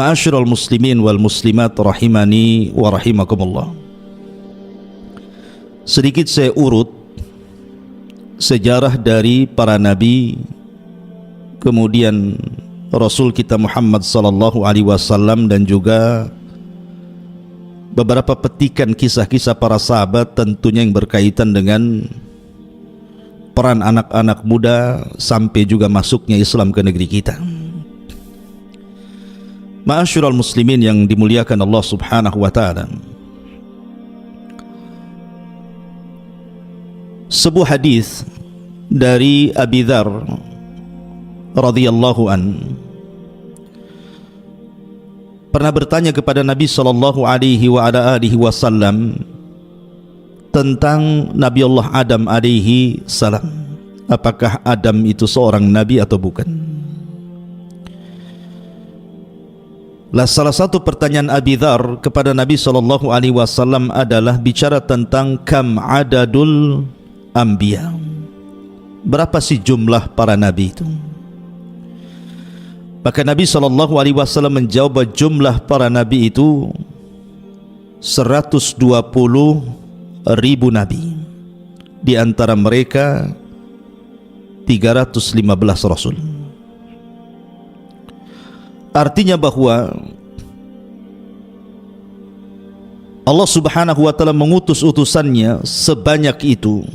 Ma'asyiral muslimin wal muslimat rahimani wa rahimakumullah. Sedikit saya urut sejarah dari para nabi, kemudian Rasul kita Muhammad sallallahu alaihi wasallam, dan juga beberapa petikan kisah-kisah para sahabat, tentunya yang berkaitan dengan peran anak-anak muda sampai juga masuknya Islam ke negeri kita. Ma'asyiral muslimin yang dimuliakan Allah Subhanahu wa taala. Sebuah hadis dari Abi Dzar radhiyallahu an pernah bertanya kepada Nabi sallallahu alaihi wasallam tentang Nabi Allah Adam alaihi salam. Apakah Adam itu seorang nabi atau bukan? Salah satu pertanyaan Abi Dzar kepada Nabi sallallahu alaihi wasallam adalah bicara tentang kam adadul anbiya. Berapa sih jumlah para nabi itu? Maka Nabi sallallahu alaihi wasallam menjawab bahwa jumlah para nabi itu 120.000 nabi. Di antara mereka 315 rasul. Artinya bahwa Allah Subhanahu wa taala mengutus utusannya sebanyak itu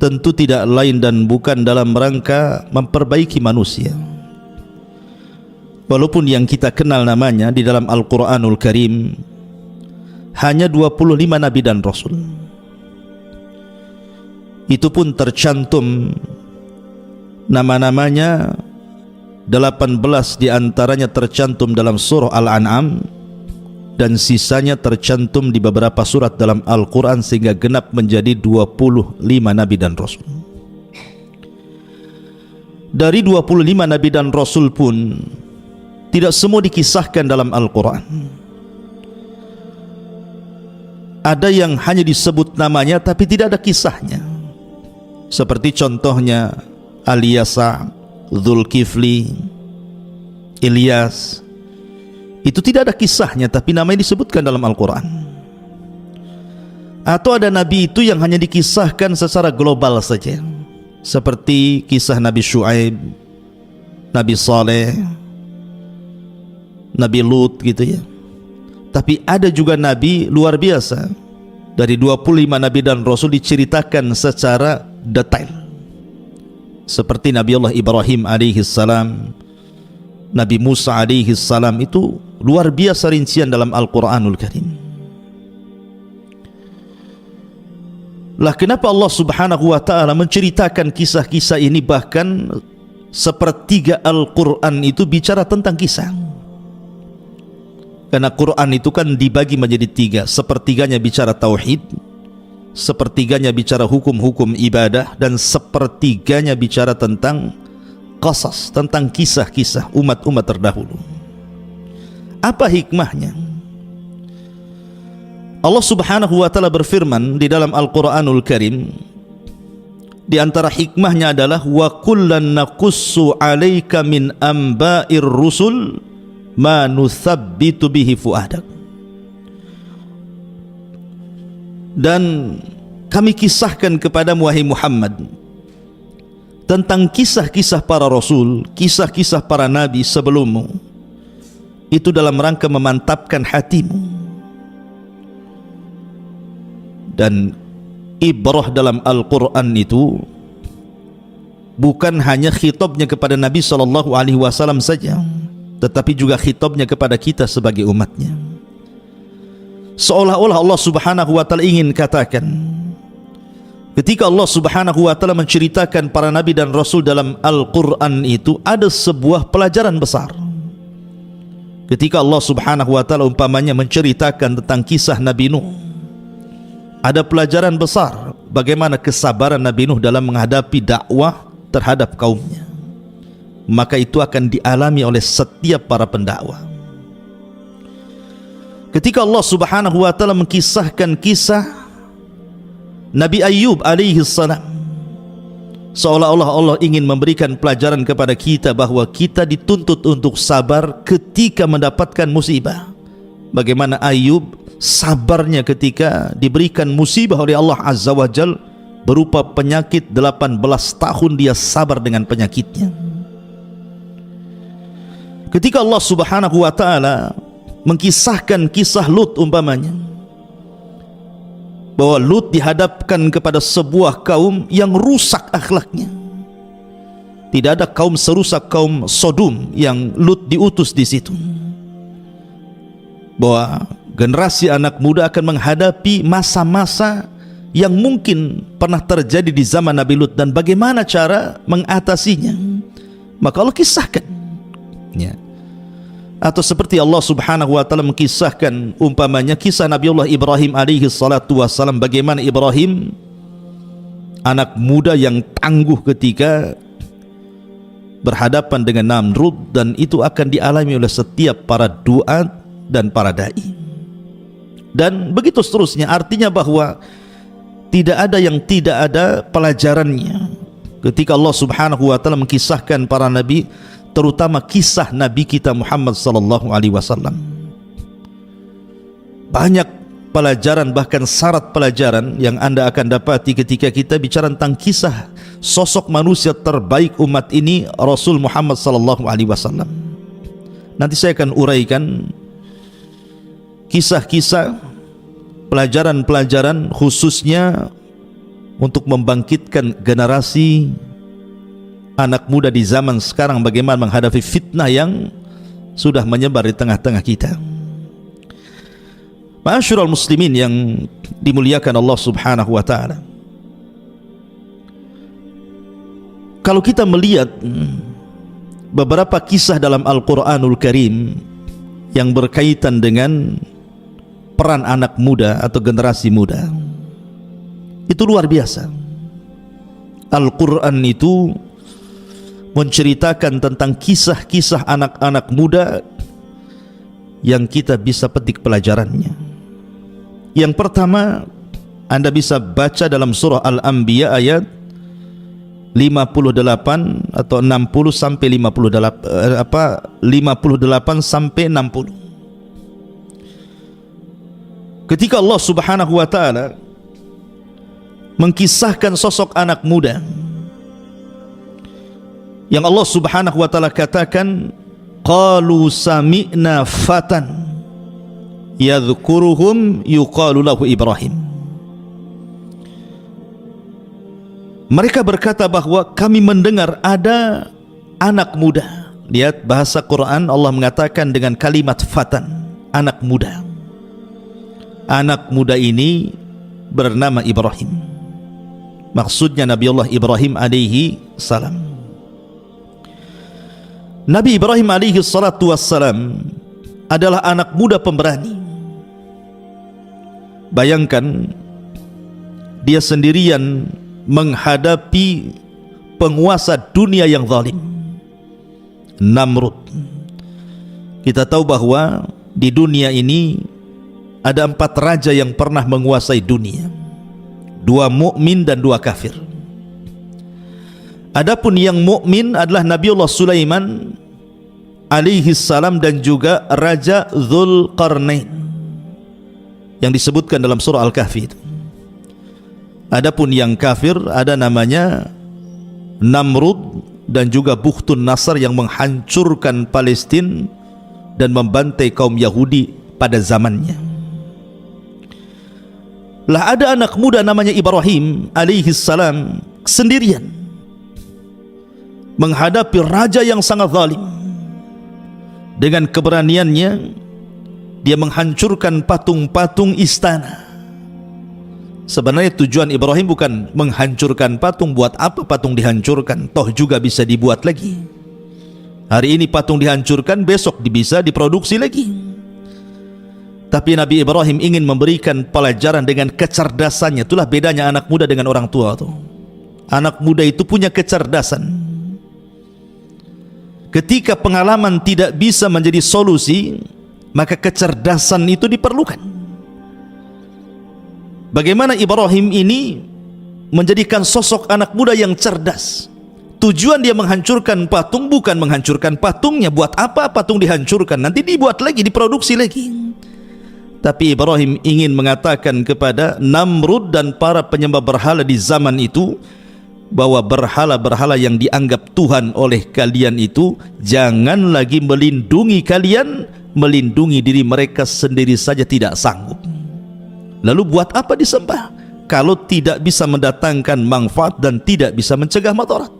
tentu tidak lain dan bukan dalam rangka memperbaiki manusia. Walaupun yang kita kenal namanya di dalam Al-Quranul Karim hanya 25 nabi dan rasul. Itu pun tercantum nama-namanya, 18 diantaranya tercantum dalam surah Al-An'am, dan sisanya tercantum di beberapa surat dalam Al-Quran, sehingga genap menjadi 25 nabi dan rasul. Dari 25 nabi dan rasul pun tidak semua dikisahkan dalam Al-Quran. Ada yang hanya disebut namanya tapi tidak ada kisahnya, seperti contohnya Al-Yasa, Dzulkifli, Ilyas. Itu tidak ada kisahnya tapi namanya disebutkan dalam Al-Quran. Atau ada nabi itu yang hanya dikisahkan secara global saja, seperti kisah Nabi Syuaib, Nabi Saleh, Nabi Lut gitu ya. Tapi ada juga nabi luar biasa, dari 25 nabi dan rasul diceritakan secara detail, seperti Nabi Allah Ibrahim alaihi salam, Nabi Musa alaihi salam. Itu luar biasa rincian dalam Al-Quranul Karim. Lah kenapa Allah Subhanahu wa taala menceritakan kisah-kisah ini? Bahkan sepertiga Al-Quran itu bicara tentang kisah. Karena Quran itu kan dibagi menjadi 3, sepertiganya bicara tauhid, sepertiganya bicara hukum-hukum ibadah, dan sepertiganya bicara tentang qasas, tentang kisah-kisah umat-umat terdahulu. Apa hikmahnya? Allah Subhanahu wa taala berfirman di dalam Al-Quranul Karim, di antara hikmahnya adalah wa kullan naqussu 'alaika min amba'ir rusul ma nuthabbitu bihi fuadak. Dan kami kisahkan kepadamu wahai Muhammad tentang kisah-kisah para rasul, kisah-kisah para nabi sebelummu, itu dalam rangka memantapkan hatimu. Dan ibrah dalam Al-Quran itu bukan hanya khitabnya kepada Nabi SAW saja, tetapi juga khitabnya kepada kita sebagai umatnya. Seolah-olah Allah Subhanahu wa taala ingin katakan, ketika Allah Subhanahu wa taala menceritakan para nabi dan rasul dalam Al-Quran itu ada sebuah pelajaran besar. Ketika Allah Subhanahu wa taala umpamanya menceritakan tentang kisah Nabi Nuh, ada pelajaran besar bagaimana kesabaran Nabi Nuh dalam menghadapi dakwah terhadap kaumnya. Maka itu akan dialami oleh setiap para pendakwah. Ketika Allah Subhanahu wa taala mengkisahkan kisah Nabi Ayyub alaihi salam, Seolah-olah Allah ingin memberikan pelajaran kepada kita bahwa kita dituntut untuk sabar ketika mendapatkan musibah. Bagaimana Ayub sabarnya ketika diberikan musibah oleh Allah Azza wa Jal berupa penyakit. 18 tahun dia sabar dengan penyakitnya. Ketika Allah Subhanahu wa ta'ala mengkisahkan kisah Lut umpamanya, bahwa Lut dihadapkan kepada sebuah kaum yang rusak akhlaknya. Tidak ada kaum serusak kaum Sodom yang Lut diutus di situ. Bahwa generasi anak muda akan menghadapi masa-masa yang mungkin pernah terjadi di zaman Nabi Lut, dan bagaimana cara mengatasinya. Maka Allah kisahkan ya. Atau seperti Allah Subhanahu wa ta'ala mengkisahkan umpamanya kisah Nabiullah Ibrahim alaihi salatu wassalam, bagaimana Ibrahim anak muda yang tangguh ketika berhadapan dengan Namrud, dan itu akan dialami oleh setiap para duat dan para dai, dan begitu seterusnya. Artinya bahwa tidak ada yang tidak ada pelajarannya ketika Allah Subhanahu wa ta'ala mengkisahkan para nabi, terutama kisah Nabi kita Muhammad sallallahu alaihi wasallam. Banyak pelajaran, bahkan syarat pelajaran yang Anda akan dapati ketika kita bicara tentang kisah sosok manusia terbaik umat ini, Rasul Muhammad sallallahu alaihi wasallam. Nanti saya akan uraikan kisah-kisah, pelajaran-pelajaran khususnya untuk membangkitkan generasi anak muda di zaman sekarang, bagaimana menghadapi fitnah yang sudah menyebar di tengah-tengah kita. Ma'asyiral muslimin yang dimuliakan Allah Subhanahu wa ta'ala, kalau kita melihat beberapa kisah dalam Al-Quranul Karim yang berkaitan dengan peran anak muda atau generasi muda, itu luar biasa. Al-Quran itu menceritakan tentang kisah-kisah anak-anak muda yang kita bisa petik pelajarannya. Yang pertama, Anda bisa baca dalam surah Al-Anbiya ayat 58 atau 60 sampai 58 sampai 60. Ketika Allah Subhanahu wa ta'ala mengkisahkan sosok anak muda yang Allah Subhanahu wa ta'ala katakan, qalu sami'na fatan yadhkuruhum yuqalu lahu Ibrahim. Mereka berkata bahwa kami mendengar ada anak muda. Lihat bahasa Quran, Allah mengatakan dengan kalimat fatan, anak muda. Anak muda ini bernama Ibrahim. Maksudnya Nabiullah Ibrahim alaihi salam. Nabi Ibrahim alaihi salatu wassalam adalah anak muda pemberani. Bayangkan, dia sendirian menghadapi penguasa dunia yang zalim, Namrud. Kita tahu bahwa di dunia ini ada 4 raja yang pernah menguasai dunia, 2 mukmin dan 2 kafir. Adapun yang mukmin adalah Nabiullah Sulaiman alaihi salam dan juga Raja Dzulqarnain yang disebutkan dalam surah Al-Kahfi. Adapun yang kafir ada namanya Namrud dan juga Bukhtun Nasr yang menghancurkan Palestina dan membantai kaum Yahudi pada zamannya. Lah ada anak muda namanya Ibrahim alaihi salam sendirian menghadapi raja yang sangat zalim. Dengan keberaniannya dia menghancurkan patung-patung istana. Sebenarnya tujuan Ibrahim bukan menghancurkan patung. Buat apa patung dihancurkan? Toh juga bisa dibuat lagi. Hari ini patung dihancurkan, besok bisa diproduksi lagi. Tapi Nabi Ibrahim ingin memberikan pelajaran dengan kecerdasannya. Itulah bedanya anak muda dengan orang tua tuh. Anak muda itu punya kecerdasan. Ketika pengalaman tidak bisa menjadi solusi, maka kecerdasan itu diperlukan. Bagaimana Ibrahim ini menjadikan sosok anak muda yang cerdas. Tujuan dia menghancurkan patung bukan menghancurkan patungnya. Buat apa patung dihancurkan? Nanti dibuat lagi, diproduksi lagi. Tapi Ibrahim ingin mengatakan kepada Namrud dan para penyembah berhala di zaman itu, bahwa berhala-berhala yang dianggap Tuhan oleh kalian itu jangan lagi melindungi kalian, melindungi diri mereka sendiri saja tidak sanggup. Lalu buat apa disembah kalau tidak bisa mendatangkan manfaat dan tidak bisa mencegah madarat?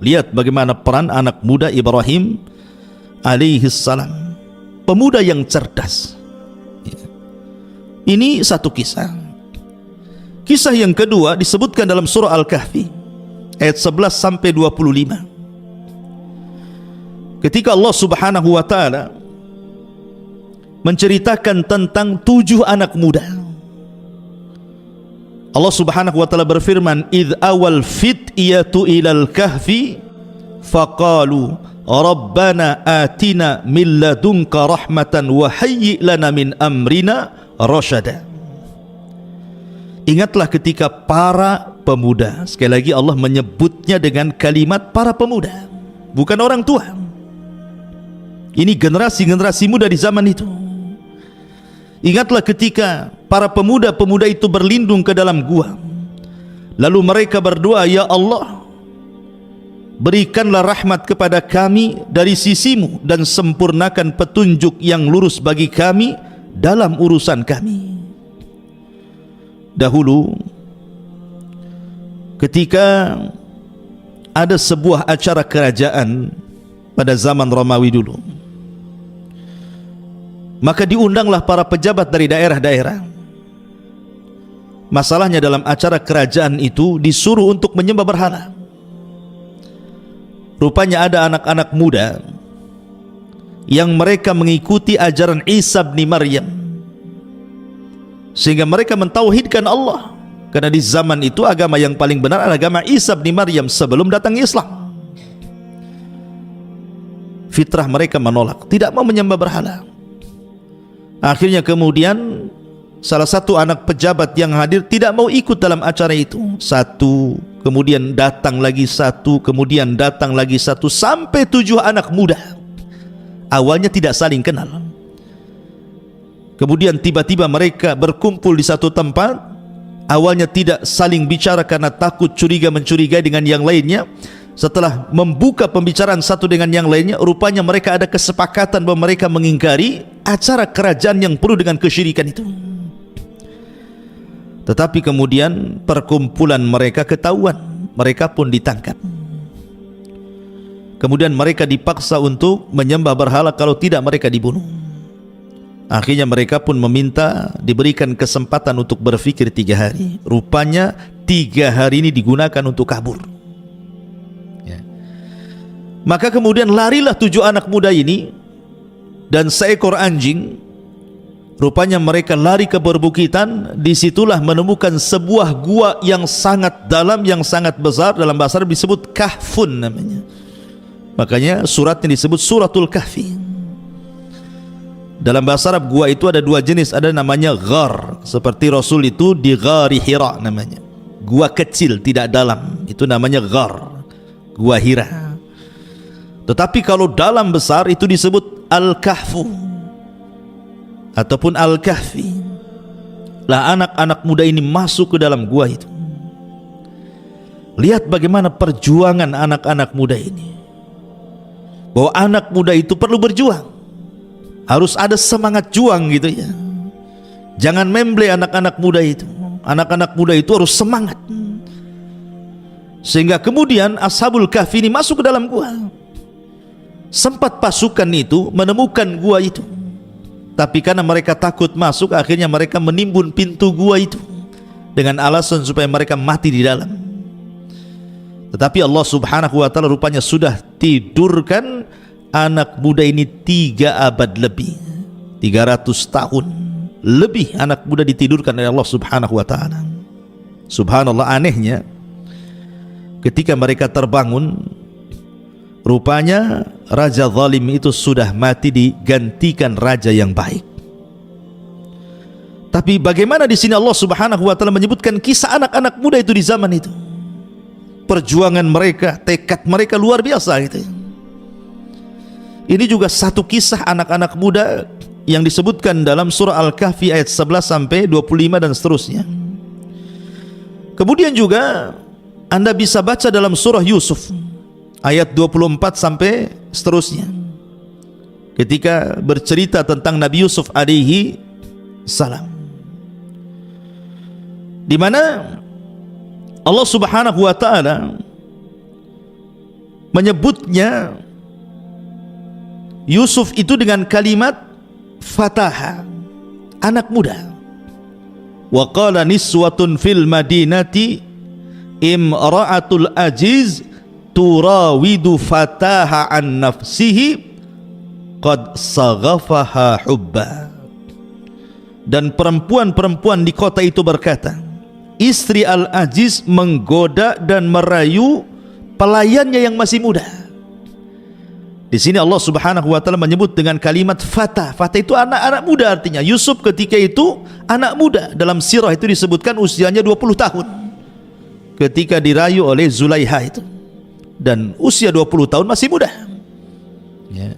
Lihat bagaimana peran anak muda Ibrahim alaihi salam, pemuda yang cerdas. Ini satu kisah. Kisah yang kedua disebutkan dalam surah Al-Kahfi ayat 11 sampai 25. Ketika Allah Subhanahu wa taala menceritakan tentang 7 anak muda, Allah Subhanahu wa taala berfirman, "Idz awal fityatu ilal kahfi faqalu rabbana atina min ladunka rahmatan wa hayyi lana min amrina rasyada." Ingatlah ketika para pemuda, sekali lagi Allah menyebutnya dengan kalimat para pemuda, bukan orang tua. Ini generasi-generasi muda di zaman itu. Ingatlah ketika para pemuda-pemuda itu berlindung ke dalam gua, lalu mereka berdoa, "Ya Allah, berikanlah rahmat kepada kami dari sisimu dan sempurnakan petunjuk yang lurus bagi kami dalam urusan kami." Dahulu ketika ada sebuah acara kerajaan pada zaman Romawi dulu, maka diundanglah para pejabat dari daerah-daerah. Masalahnya dalam acara kerajaan itu disuruh untuk menyembah berhala. Rupanya ada anak-anak muda yang mereka mengikuti ajaran Isa bin Maryam, sehingga mereka mentauhidkan Allah. Karena di zaman itu agama yang paling benar adalah agama Isa bin Maryam sebelum datang Islam. Fitrah mereka menolak, tidak mau menyembah berhala. Akhirnya kemudian salah satu anak pejabat yang hadir tidak mau ikut dalam acara itu. Satu, kemudian datang lagi satu, kemudian datang lagi satu, sampai 7 anak muda. Awalnya tidak saling kenal. Kemudian tiba-tiba mereka berkumpul di satu tempat. Awalnya tidak saling bicara karena takut curiga mencurigai dengan yang lainnya. Setelah membuka pembicaraan satu dengan yang lainnya, rupanya mereka ada kesepakatan bahwa mereka mengingkari acara kerajaan yang penuh dengan kesyirikan itu. Tetapi kemudian perkumpulan mereka ketahuan, mereka pun ditangkap. Kemudian mereka dipaksa untuk menyembah berhala, kalau tidak mereka dibunuh. Akhirnya mereka pun meminta diberikan kesempatan untuk berpikir 3 hari. Rupanya 3 hari ini digunakan untuk kabur. Maka kemudian larilah 7 anak muda ini dan seekor anjing. Rupanya mereka lari ke perbukitan. Disitulah menemukan sebuah gua yang sangat dalam, yang sangat besar. Dalam bahasa Arab disebut kahfun namanya. Makanya suratnya disebut suratul kahfi. Dalam bahasa Arab gua itu ada 2 jenis. Ada namanya ghar, seperti Rasul itu di ghari Hira namanya. Gua kecil tidak dalam, itu namanya ghar, gua Hira. Tetapi kalau dalam besar itu disebut Al-Kahfu ataupun Al-Kahfi. Lah anak-anak muda ini masuk ke dalam gua itu. Lihat bagaimana perjuangan anak-anak muda ini. Bahwa anak muda itu perlu berjuang. Harus ada semangat juang gitu ya. Jangan memble anak-anak muda itu. Anak-anak muda itu harus semangat. Sehingga kemudian Ashabul Kahfi ini masuk ke dalam gua. Sempat pasukan itu menemukan gua itu, tapi karena mereka takut masuk, akhirnya mereka menimbun pintu gua itu dengan alasan supaya mereka mati di dalam. Tetapi Allah Subhanahu wa ta'ala rupanya sudah tidurkan anak muda ini 3 abad lebih, 300 tahun lebih anak muda ditidurkan oleh Allah Subhanahu wa ta'ala. Subhanallah, anehnya ketika mereka terbangun, rupanya raja zalim itu sudah mati, digantikan raja yang baik. Tapi bagaimana di sini Allah Subhanahu wa taala menyebutkan kisah anak-anak muda itu di zaman itu. Perjuangan mereka, tekad mereka luar biasa gitu. Ini juga satu kisah anak-anak muda yang disebutkan dalam surah Al-Kahfi ayat 11 sampai 25 dan seterusnya. Kemudian juga Anda bisa baca dalam surah Yusuf ayat 24 sampai seterusnya. Ketika bercerita tentang Nabi Yusuf alaihi salam, di mana Allah Subhanahu wa taala menyebutnya Yusuf itu dengan kalimat fataha, anak muda. Wa qala niswatun fil madinati imra'atul aziz turawidu fataha an nafsihi qad saghafaha hubba. Dan perempuan-perempuan di kota itu berkata, istri Al-Aziz menggoda dan merayu pelayannya yang masih muda. Di sini Allah Subhanahu wa taala menyebut dengan kalimat fata. Fata itu anak-anak muda, artinya Yusuf ketika itu anak muda. Dalam sirah itu disebutkan usianya 20 tahun ketika dirayu oleh Zulaiha itu. Dan usia 20 tahun masih muda. Ya.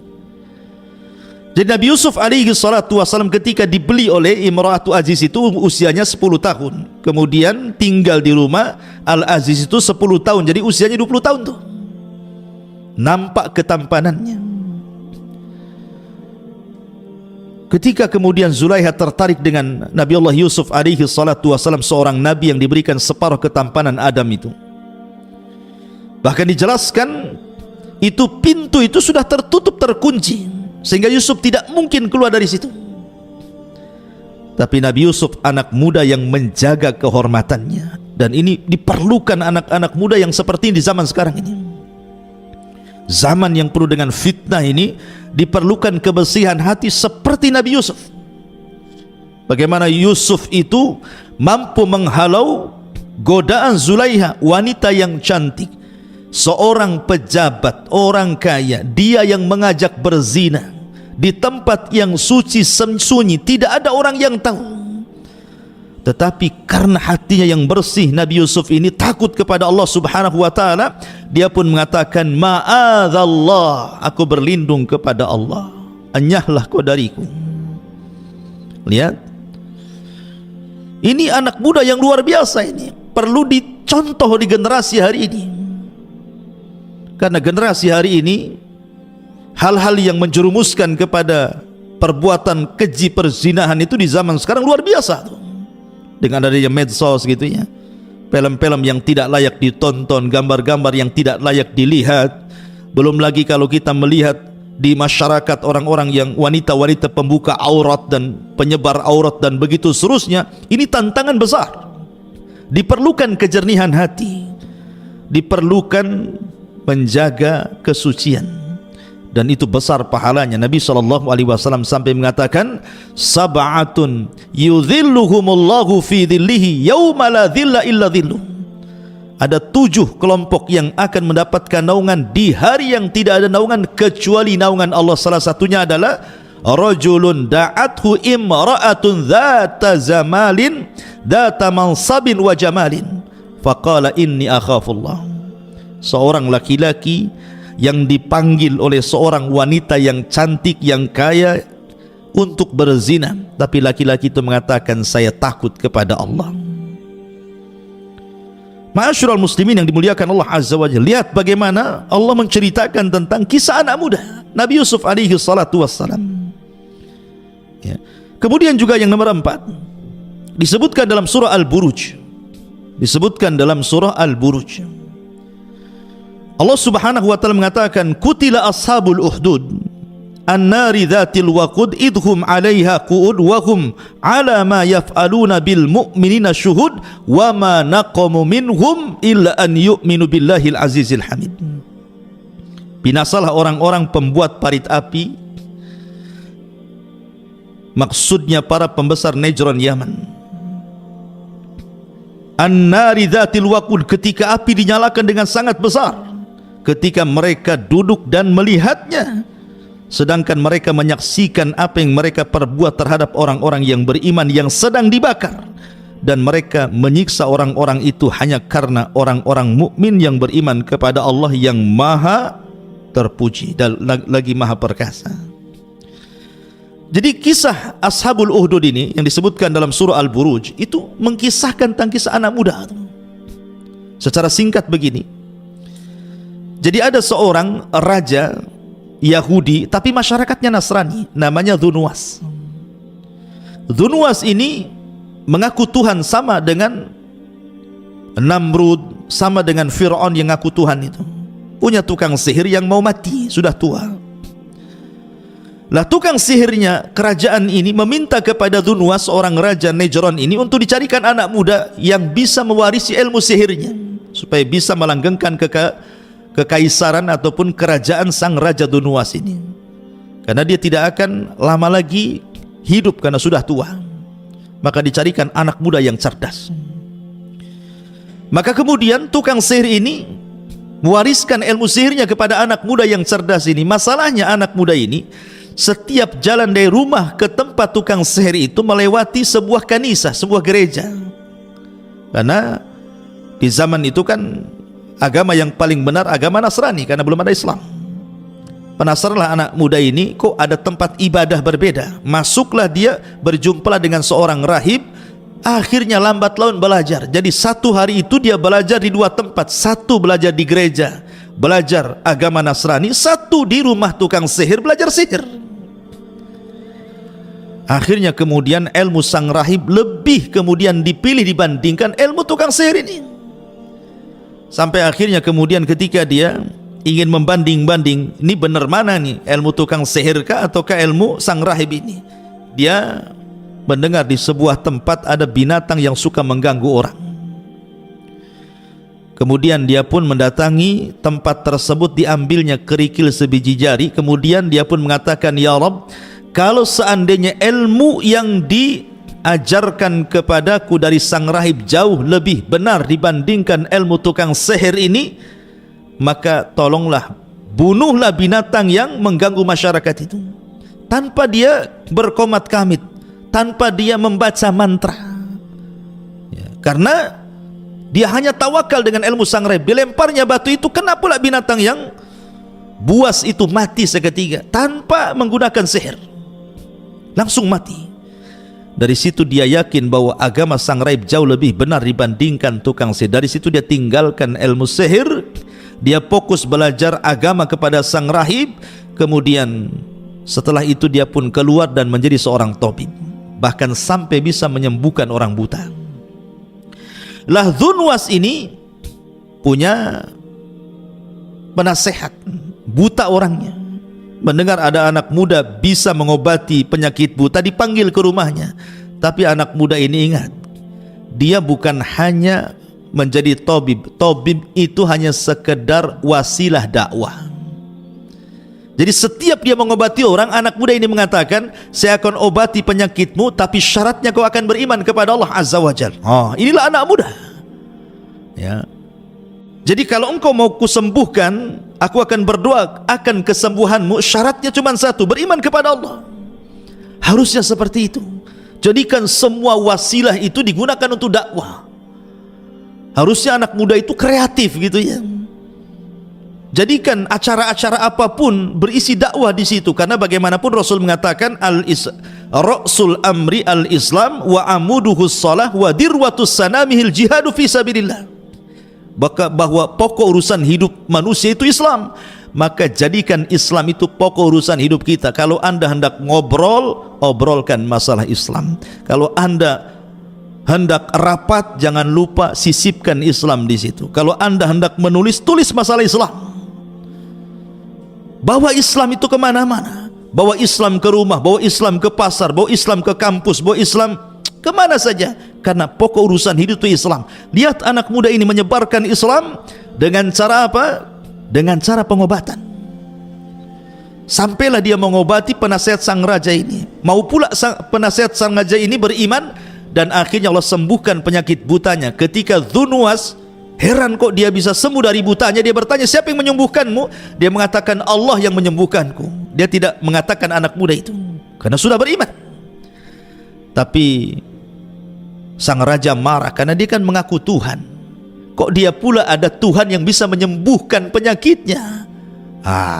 Jadi Nabi Yusuf alaihi salatu wasallam ketika dibeli oleh Imra'atu Aziz itu usianya 10 tahun. Kemudian tinggal di rumah Al-Aziz itu 10 tahun. Jadi usianya 20 tahun tuh. Nampak ketampanannya. Ketika kemudian Zulaiha tertarik dengan Nabi Allah Yusuf alaihi salatu wasallam, seorang nabi yang diberikan separuh ketampanan Adam itu. Bahkan dijelaskan itu pintu itu sudah tertutup, terkunci, sehingga Yusuf tidak mungkin keluar dari situ. Tapi Nabi Yusuf anak muda yang menjaga kehormatannya. Dan ini diperlukan anak-anak muda yang seperti ini di zaman sekarang ini. Zaman yang penuh dengan fitnah ini diperlukan kebersihan hati seperti Nabi Yusuf. Bagaimana Yusuf itu mampu menghalau godaan Zulaiha, wanita yang cantik, seorang pejabat, orang kaya, dia yang mengajak berzina di tempat yang suci, sunyi, tidak ada orang yang tahu. Tetapi karena hatinya yang bersih, Nabi Yusuf ini takut kepada Allah Subhanahu wa taala, dia pun mengatakan, ma'adzallah, aku berlindung kepada Allah, enyahlah kau dariku. Lihat, ini anak muda yang luar biasa, ini perlu dicontoh di generasi hari ini. Karena generasi hari ini hal-hal yang menjerumuskan kepada perbuatan keji perzinahan itu di zaman sekarang luar biasa tuh. Dengan adanya medsos gitu ya, film-film yang tidak layak ditonton, gambar-gambar yang tidak layak dilihat. Belum lagi kalau kita melihat di masyarakat orang-orang yang wanita-wanita pembuka aurat dan penyebar aurat dan begitu seterusnya. Ini tantangan besar. Diperlukan kejernihan hati, diperlukan menjaga kesucian, dan itu besar pahalanya. Nabi SAW sampai mengatakan, sab'atun yudhilluhumullahu fi dhillihi yawma la dhilla illa dhilluh. Ada 7 kelompok yang akan mendapatkan naungan di hari yang tidak ada naungan kecuali naungan Allah. Salah satunya adalah rajulun da'athu imra'atun dhata zamalin dhata mansabin wa jamalin faqala inni akhafullah. Seorang laki-laki yang dipanggil oleh seorang wanita yang cantik, yang kaya untuk berzina, tapi laki-laki itu mengatakan, saya takut kepada Allah. Ma'asyiral muslimin yang dimuliakan Allah Azza wa Jalla, lihat bagaimana Allah menceritakan tentang kisah anak muda Nabi Yusuf alaihi salatu wassalam. Ya. Kemudian juga yang nomor 4 disebutkan dalam surah Al-Buruj. Disebutkan dalam surah Al-Buruj, Allah Subhanahu wa taala mengatakan, kutila ashabul uhdud an-nari dhatil waqud idhum 'alaiha qu'ud wa hum 'ala ma yaf'aluna bil mu'minina syuhud wa ma naqamu minhum illa an yu'minu billahil azizil hamid. Binasalah orang-orang pembuat parit api, maksudnya para pembesar Najran Yaman. An-nari dhatil waqud, ketika api dinyalakan dengan sangat besar, ketika mereka duduk dan melihatnya, sedangkan mereka menyaksikan apa yang mereka perbuat terhadap orang-orang yang beriman yang sedang dibakar, dan mereka menyiksa orang-orang itu hanya karena orang-orang mukmin yang beriman kepada Allah yang maha terpuji dan lagi maha perkasa. Jadi kisah Ashabul Uhdud ini yang disebutkan dalam surah Al-Buruj itu mengkisahkan tentang kisah anak muda. Secara singkat begini, jadi ada seorang raja Yahudi tapi masyarakatnya Nasrani, namanya Dzunwas. Dzunwas ini mengaku Tuhan sama dengan Namrud, sama dengan Fir'aun yang ngaku Tuhan itu. Punya tukang sihir yang mau mati, sudah tua. Lah tukang sihirnya kerajaan ini meminta kepada Dzunwas, seorang raja Najran ini, untuk dicarikan anak muda yang bisa mewarisi ilmu sihirnya supaya bisa melanggengkan kekaisaran ataupun kerajaan sang raja Dzunwas ini, karena dia tidak akan lama lagi hidup karena sudah tua. Maka dicarikan anak muda yang cerdas. Maka kemudian tukang sihir ini mewariskan ilmu sihirnya kepada anak muda yang cerdas ini. Masalahnya anak muda ini setiap jalan dari rumah ke tempat tukang sihir itu melewati sebuah kanisah, sebuah gereja. Karena di zaman itu kan agama yang paling benar agama Nasrani, karena belum ada Islam. Penasaranlah anak muda ini, kok ada tempat ibadah berbeda. Masuklah dia, berjumpalah dengan seorang rahib. Akhirnya lambat laun belajar. Jadi satu hari itu dia belajar di dua tempat. Satu belajar di gereja, belajar agama Nasrani. Satu di rumah tukang sihir, belajar sihir. Akhirnya kemudian ilmu sang rahib lebih kemudian dipilih dibandingkan ilmu tukang sihir ini. Sampai akhirnya kemudian ketika dia ingin membanding-banding, ini benar mana nih, ilmu tukang sihir kah ataukah ilmu sang rahib ini? Dia mendengar di sebuah tempat ada binatang yang suka mengganggu orang. Kemudian dia pun mendatangi tempat tersebut, diambilnya kerikil sebiji jari. Kemudian dia pun mengatakan, ya Rabb, kalau seandainya ilmu yang diajarkan kepadaku dari sang rahib jauh lebih benar dibandingkan ilmu tukang sihir ini, maka tolonglah, bunuhlah binatang yang mengganggu masyarakat itu, tanpa dia berkomat kamit, tanpa dia membaca mantra ya, karena dia hanya tawakal dengan ilmu sang rahib. Dilemparnya batu itu, kena pula binatang yang buas itu, mati seketika tanpa menggunakan sihir, langsung mati. Dari situ dia yakin bahwa agama sang rahib jauh lebih benar dibandingkan tukang sihir. Dari situ dia tinggalkan ilmu sihir, dia fokus belajar agama kepada sang rahib. Kemudian setelah itu dia pun keluar dan menjadi seorang tabib, bahkan sampai bisa menyembuhkan orang buta. Lah Dzunwas ini punya penasehat, buta orangnya. Mendengar ada anak muda bisa mengobati penyakit buta, dipanggil ke rumahnya. Tapi anak muda ini ingat, dia bukan hanya menjadi tabib. Tabib itu hanya sekedar wasilah dakwah. Jadi setiap dia mengobati orang, anak muda ini mengatakan, saya akan obati penyakitmu, tapi syaratnya kau akan beriman kepada Allah Azza wa Jalla. Oh, inilah anak muda ya. Jadi kalau engkau mau kusembuhkan, aku akan berdoa akan kesembuhanmu, syaratnya cuma satu, beriman kepada Allah. Harusnya seperti itu. Jadikan semua wasilah itu digunakan untuk dakwah. Harusnya anak muda itu kreatif gitu ya. Jadikan acara-acara apapun berisi dakwah di situ, karena bagaimanapun Rasul mengatakan Rasul amri al-Islam wa amuduhus shalah wa dirwatus sanamihil jihadu fi sabilillah. Bahwa pokok urusan hidup manusia itu Islam, maka jadikan Islam itu pokok urusan hidup kita. Kalau Anda hendak ngobrol, obrolkan masalah Islam. Kalau Anda hendak rapat, jangan lupa sisipkan Islam di situ. Kalau Anda hendak menulis, tulis masalah Islam. Bawa Islam itu kemana-mana. Bawa Islam ke rumah, bawa Islam ke pasar, bawa Islam ke kampus, bawa Islam kemana saja. Karena pokok urusan hidup itu Islam. Lihat anak muda ini menyebarkan Islam dengan cara apa? Dengan cara pengobatan. Sampailah dia mengobati penasihat sang raja ini. Mau pula penasihat sang raja ini beriman, dan akhirnya Allah sembuhkan penyakit butanya. Ketika Dzunwas heran, kok dia bisa sembuh dari butanya, dia bertanya, siapa yang menyembuhkanmu? Dia mengatakan, Allah yang menyembuhkanku. Dia tidak mengatakan anak muda itu karena sudah beriman. Tapi sang raja marah karena dia kan mengaku Tuhan. Kok dia pula ada Tuhan yang bisa menyembuhkan penyakitnya?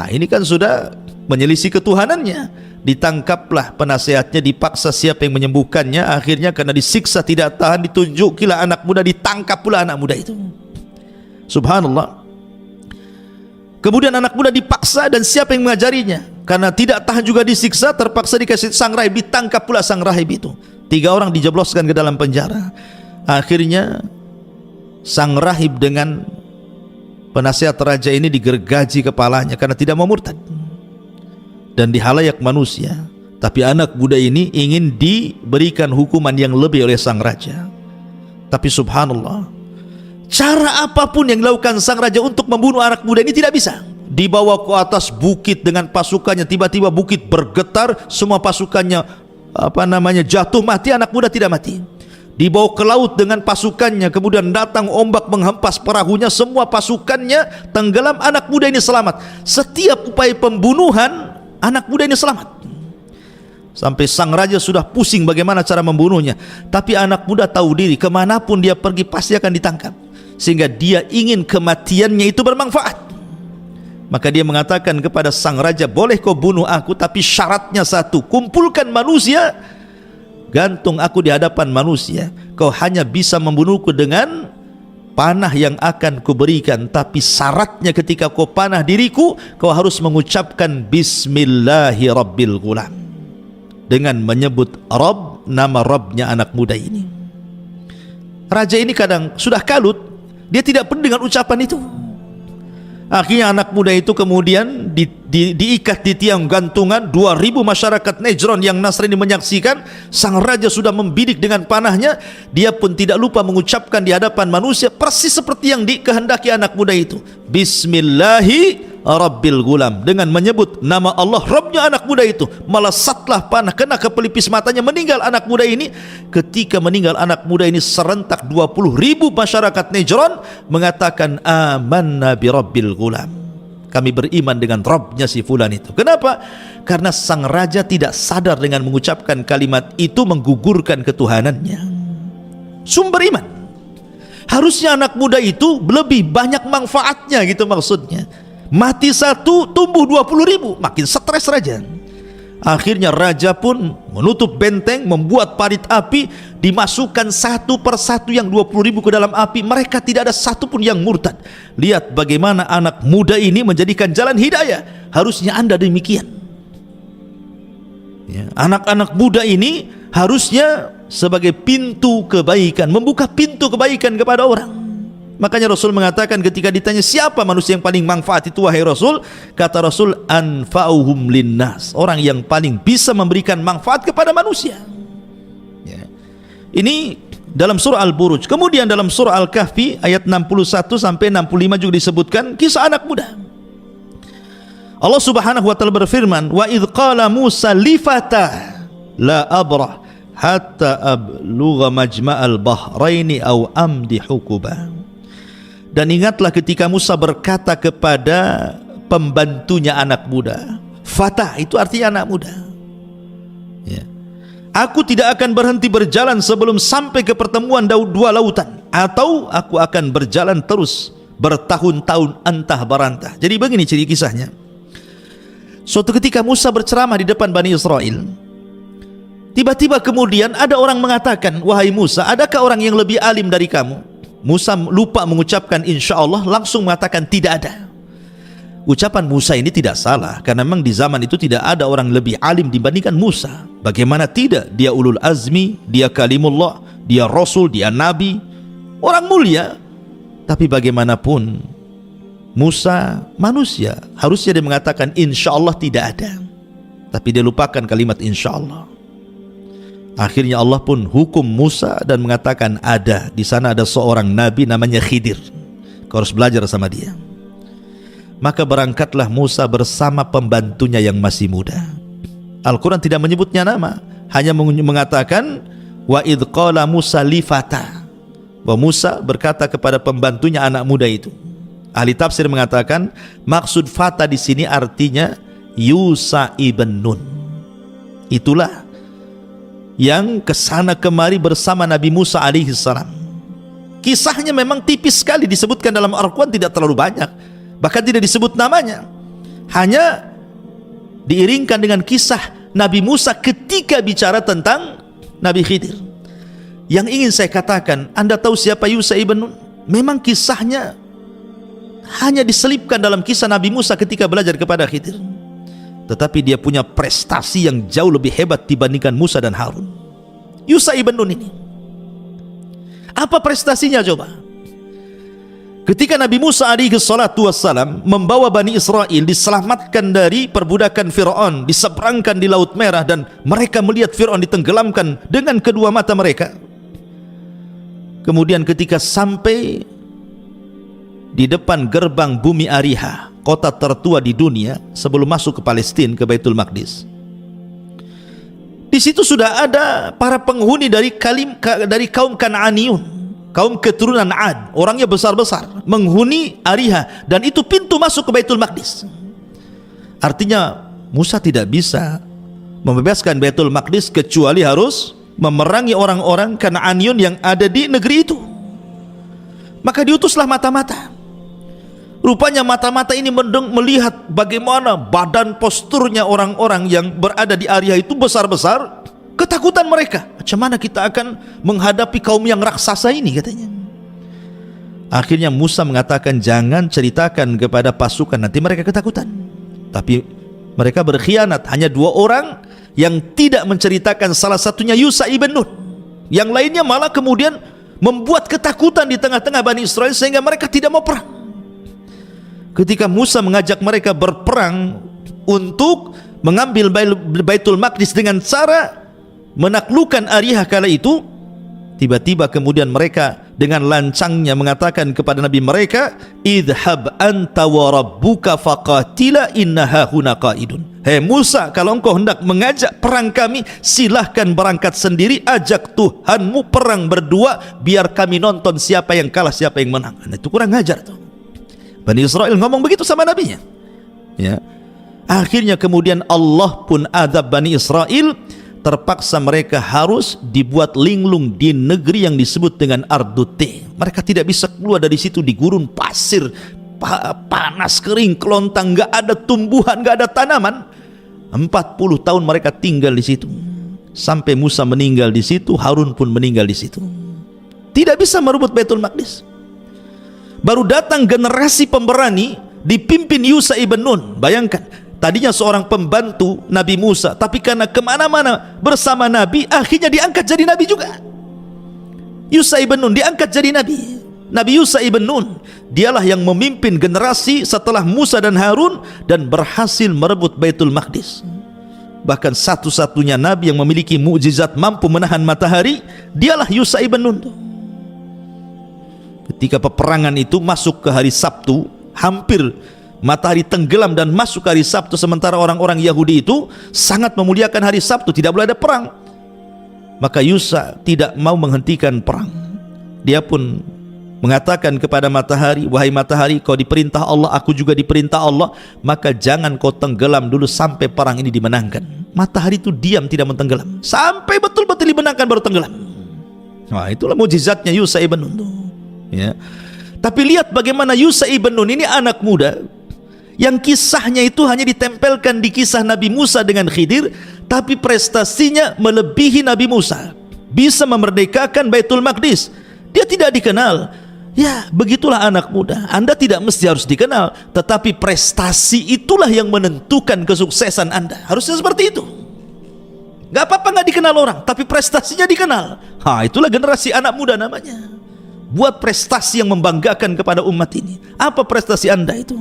Ini kan sudah menyelisih ketuhanannya. Ditangkaplah penasehatnya, dipaksa siapa yang menyembuhkannya. Akhirnya karena disiksa tidak tahan, ditunjukilah anak muda, ditangkap pula anak muda itu. Subhanallah. Kemudian anak muda dipaksa, dan siapa yang mengajarinya? Karena tidak tahan juga disiksa, terpaksa dikasih sang rahib, ditangkap pula sang rahib itu. 3 orang dijebloskan ke dalam penjara. Akhirnya sang rahib dengan penasehat raja ini digergaji kepalanya karena tidak mau murtad dan di halayak manusia. Tapi anak muda ini ingin diberikan hukuman yang lebih oleh sang raja. Tapi subhanallah, cara apapun yang dilakukan sang raja untuk membunuh anak muda ini tidak bisa. Dibawa ke atas bukit dengan pasukannya, tiba-tiba bukit bergetar, semua pasukannya jatuh mati, anak muda tidak mati. Dibawa ke laut dengan pasukannya, kemudian datang ombak menghempas perahunya, semua pasukannya tenggelam, anak muda ini selamat. Setiap upaya pembunuhan, anak muda ini selamat. Sampai sang raja sudah pusing bagaimana cara membunuhnya. Tapi anak muda tahu diri, kemanapun dia pergi pasti akan ditangkap. Sehingga dia ingin kematiannya itu bermanfaat. Maka dia mengatakan kepada sang raja, boleh kau bunuh aku, tapi syaratnya satu, kumpulkan manusia, gantung aku di hadapan manusia. Kau hanya bisa membunuhku dengan panah yang akan kuberikan, tapi syaratnya ketika kau panah diriku, kau harus mengucapkan Bismillahirrabbilgulam, dengan menyebut Rabb, nama Rabbnya anak muda ini. Raja ini kadang sudah kalut, dia tidak peduli dengan ucapan itu. Akhirnya anak muda itu kemudian diikat di tiang gantungan. 2000 masyarakat Najran yang Nasrani menyaksikan. Sang raja sudah membidik dengan panahnya. Dia pun tidak lupa mengucapkan di hadapan manusia persis seperti yang dikehendaki anak muda itu, Bismillahirrabbilgulam, dengan menyebut nama Allah Rabbnya anak muda itu. Melesatlah panah kena ke pelipis matanya, meninggal anak muda ini. Ketika meninggal anak muda ini, serentak 20.000 masyarakat Najran mengatakan amanna bi Rabbil Gulam, kami beriman dengan Rabbnya si fulan itu. Kenapa? Karena sang raja tidak sadar dengan mengucapkan kalimat itu menggugurkan ketuhanannya. Sumber iman. Harusnya anak muda itu lebih banyak manfaatnya, gitu maksudnya. Mati satu, tumbuh 20.000, makin stres raja. Akhirnya raja pun menutup benteng, membuat parit api, dimasukkan satu persatu yang 20.000 ke dalam api. Mereka tidak ada satupun yang murtad. Lihat bagaimana anak muda ini menjadikan jalan hidayah. Harusnya Anda demikian. Anak-anak muda ini harusnya sebagai pintu kebaikan, membuka pintu kebaikan kepada orang. Makanya Rasul mengatakan ketika ditanya siapa manusia yang paling manfaat itu wahai Rasul, kata Rasul, anfa'uhum linnas, orang yang paling bisa memberikan manfaat kepada manusia. Ini dalam surah Al-Buruj. Kemudian dalam surah Al-Kahfi ayat 61 sampai 65 juga disebutkan kisah anak muda. Allah Subhanahu wa taala berfirman, wa idz qala Musa li fatah la abrah hatta ablugha majma'al bahraini aw amdi hukuba. Dan ingatlah ketika Musa berkata kepada pembantunya anak muda. Fatah itu artinya anak muda. Aku tidak akan berhenti berjalan sebelum sampai ke pertemuan dua lautan, atau aku akan berjalan terus bertahun-tahun entah berantah. Jadi begini ciri kisahnya. Suatu ketika Musa berceramah di depan Bani Israel. Tiba-tiba kemudian ada orang mengatakan, wahai Musa, adakah orang yang lebih alim dari kamu? Musa lupa mengucapkan insya Allah, langsung mengatakan tidak ada. Ucapan Musa ini tidak salah, karena memang di zaman itu tidak ada orang lebih alim dibandingkan Musa. Bagaimana tidak? Dia ulul azmi, dia kalimullah, dia rasul, dia nabi, orang mulia. Tapi bagaimanapun Musa manusia, harusnya dia mengatakan insya Allah tidak ada. Tapi dia lupakan kalimat insya Allah. Akhirnya Allah pun hukum Musa dan mengatakan ada. Di sana ada seorang nabi namanya Khidir. Kau harus belajar sama dia. Maka berangkatlah Musa bersama pembantunya yang masih muda. Al-Quran tidak menyebutnya nama, hanya mengatakan wa idz qala Musa li fatah, bahwa Musa berkata kepada pembantunya anak muda itu. Ahli tafsir mengatakan maksud fata di sini artinya Yusha ibn Nun. Itulah yang kesana kemari bersama Nabi Musa alaihi salam. Kisahnya memang tipis sekali disebutkan dalam Al-Quran, tidak terlalu banyak, bahkan tidak disebut namanya, hanya diiringkan dengan kisah Nabi Musa ketika bicara tentang Nabi Khidir. Yang ingin saya katakan, Anda tahu siapa Yusha ibn Nun? Memang kisahnya hanya diselipkan dalam kisah Nabi Musa ketika belajar kepada Khidir, tetapi dia punya prestasi yang jauh lebih hebat dibandingkan Musa dan Harun. Yusha ibn Nun ini, apa prestasinya coba? Ketika Nabi Musa alaihi salatu wassalam membawa Bani Israel diselamatkan dari perbudakan Fir'aun, diseberangkan di Laut Merah, dan mereka melihat Fir'aun ditenggelamkan dengan kedua mata mereka. Kemudian ketika sampai di depan gerbang bumi Ariha, kota tertua di dunia sebelum masuk ke Palestina, ke Baitul Maqdis, di situ sudah ada para penghuni dari kaum Kan'aniyun, kaum keturunan Ad, orangnya besar-besar, menghuni Ariha, dan itu pintu masuk ke Baitul Maqdis. Artinya Musa tidak bisa membebaskan Baitul Maqdis kecuali harus memerangi orang-orang Kan'aniyun yang ada di negeri itu. Maka diutuslah mata-mata. Rupanya mata-mata ini melihat bagaimana badan posturnya orang-orang yang berada di area itu besar-besar. Ketakutan mereka, macam mana kita akan menghadapi kaum yang raksasa ini, katanya. Akhirnya Musa mengatakan, jangan ceritakan kepada pasukan, nanti mereka ketakutan. Tapi mereka berkhianat, hanya 2 orang yang tidak menceritakan, salah satunya Yusha ibn Nun, yang lainnya malah kemudian membuat ketakutan di tengah-tengah Bani Israel sehingga mereka tidak mau perang. Ketika Musa mengajak mereka berperang untuk mengambil Baitul Maqdis dengan cara menaklukkan Ariha kala itu, tiba-tiba kemudian mereka dengan lancangnya mengatakan kepada Nabi mereka, idhab anta wa rabbuka faqatila inna hahuna qaidun. Hei Musa, kalau engkau hendak mengajak perang kami, silahkan berangkat sendiri, ajak Tuhanmu perang berdua, biar kami nonton siapa yang kalah, siapa yang menang. Nah, itu kurang ajar tuh. Bani Israel ngomong begitu sama nabinya, ya. Akhirnya kemudian Allah pun azab Bani Israel, terpaksa mereka harus dibuat linglung di negeri yang disebut dengan Ardute. Mereka tidak bisa keluar dari situ, di gurun pasir, panas, kering, kelontang, nggak ada tumbuhan, nggak ada tanaman. 40 tahun mereka tinggal di situ, sampai Musa meninggal di situ, Harun pun meninggal di situ. Tidak bisa merebut Baitul Maqdis. Baru datang generasi pemberani dipimpin Yusha ibn Nun. Bayangkan, tadinya seorang pembantu Nabi Musa, tapi karena kemana-mana bersama Nabi, akhirnya diangkat jadi Nabi juga. Yusha ibn Nun diangkat jadi Nabi. Nabi Yusha ibn Nun, dialah yang memimpin generasi setelah Musa dan Harun dan berhasil merebut Baitul Maqdis. Bahkan satu-satunya Nabi yang memiliki mukjizat mampu menahan matahari, dialah Yusha ibn Nun. Ketika peperangan itu masuk ke hari Sabtu, hampir matahari tenggelam dan masuk ke hari Sabtu, sementara orang-orang Yahudi itu sangat memuliakan hari Sabtu, tidak boleh ada perang. Maka Yusha tidak mau menghentikan perang. Dia pun mengatakan kepada matahari, wahai matahari, kau diperintah Allah, aku juga diperintah Allah, maka jangan kau tenggelam dulu sampai perang ini dimenangkan. Matahari itu diam, tidak mentenggelam sampai betul-betul dimenangkan, baru tenggelam. Nah, itulah mukjizatnya Yusha ibn Nun, ya. Tapi lihat bagaimana Yusha ibn Nun ini anak muda yang kisahnya itu hanya ditempelkan di kisah Nabi Musa dengan Khidir, tapi prestasinya melebihi Nabi Musa, bisa memerdekakan Baitul Maqdis. Dia tidak dikenal. Ya, begitulah anak muda. Anda tidak mesti harus dikenal, tetapi prestasi itulah yang menentukan kesuksesan Anda. Harusnya seperti itu. Gak apa-apa gak dikenal orang, tapi prestasinya dikenal. Itulah generasi anak muda namanya. Buat prestasi yang membanggakan kepada umat ini. Apa prestasi Anda itu?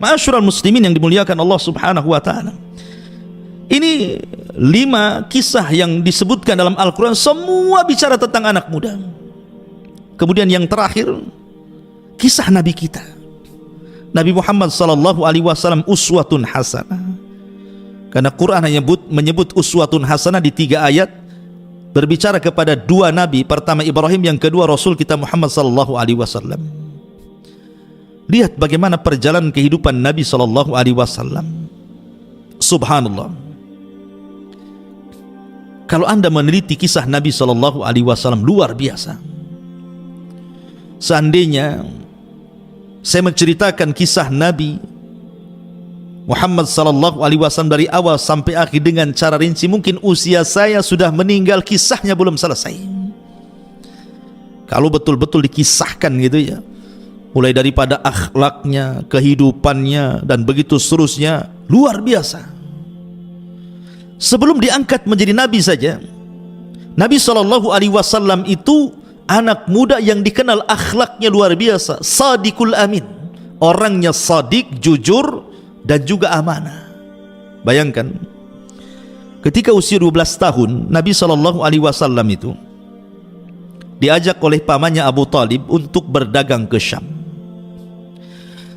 Ma'asyiral muslimin yang dimuliakan Allah Subhanahu wa taala. Ini 5 kisah yang disebutkan dalam Al-Quran, semua bicara tentang anak muda. Kemudian yang terakhir, kisah Nabi kita, Nabi Muhammad sallallahu alaihi wasallam, uswatun hasanah. Karena Quran hanya menyebut uswatun hasanah di 3 ayat, berbicara kepada 2 nabi, pertama Ibrahim, yang kedua Rasul kita Muhammad sallallahu alaihi wasallam. Lihat bagaimana perjalanan kehidupan Nabi sallallahu alaihi wasallam. Subhanallah. Kalau Anda meneliti kisah Nabi sallallahu alaihi wasallam, luar biasa. Seandainya saya menceritakan kisah Nabi Muhammad sallallahu alaihi wasallam dari awal sampai akhir dengan cara rinci, mungkin usia saya sudah meninggal, kisahnya belum selesai. Kalau betul-betul dikisahkan gitu ya, mulai daripada akhlaknya, kehidupannya, dan begitu seterusnya, luar biasa. Sebelum diangkat menjadi Nabi saja, Nabi SAW itu anak muda yang dikenal akhlaknya luar biasa, sadiqul amin, orangnya sadik, jujur, dan juga amanah. Bayangkan, ketika usia 12 tahun, Nabi SAW itu diajak oleh pamannya Abu Talib untuk berdagang ke Syam.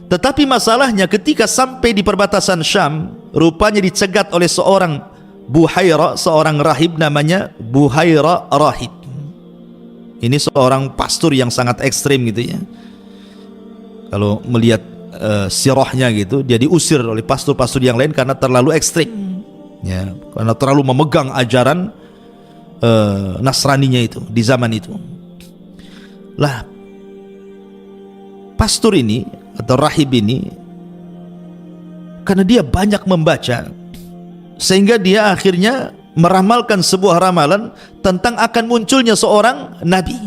Tetapi masalahnya ketika sampai di perbatasan Syam, rupanya dicegat oleh seorang Buhaira, seorang rahib namanya Buhaira Rahib. Ini seorang pastor yang sangat ekstrim gitu ya. Kalau melihat sirahnya gitu, dia diusir oleh pastor-pastor yang lain karena terlalu ekstrim ya, karena terlalu memegang ajaran Nasraninya itu di zaman itu. Lah, pastor ini atau rahib ini, karena dia banyak membaca, sehingga dia akhirnya meramalkan sebuah ramalan tentang akan munculnya seorang nabi.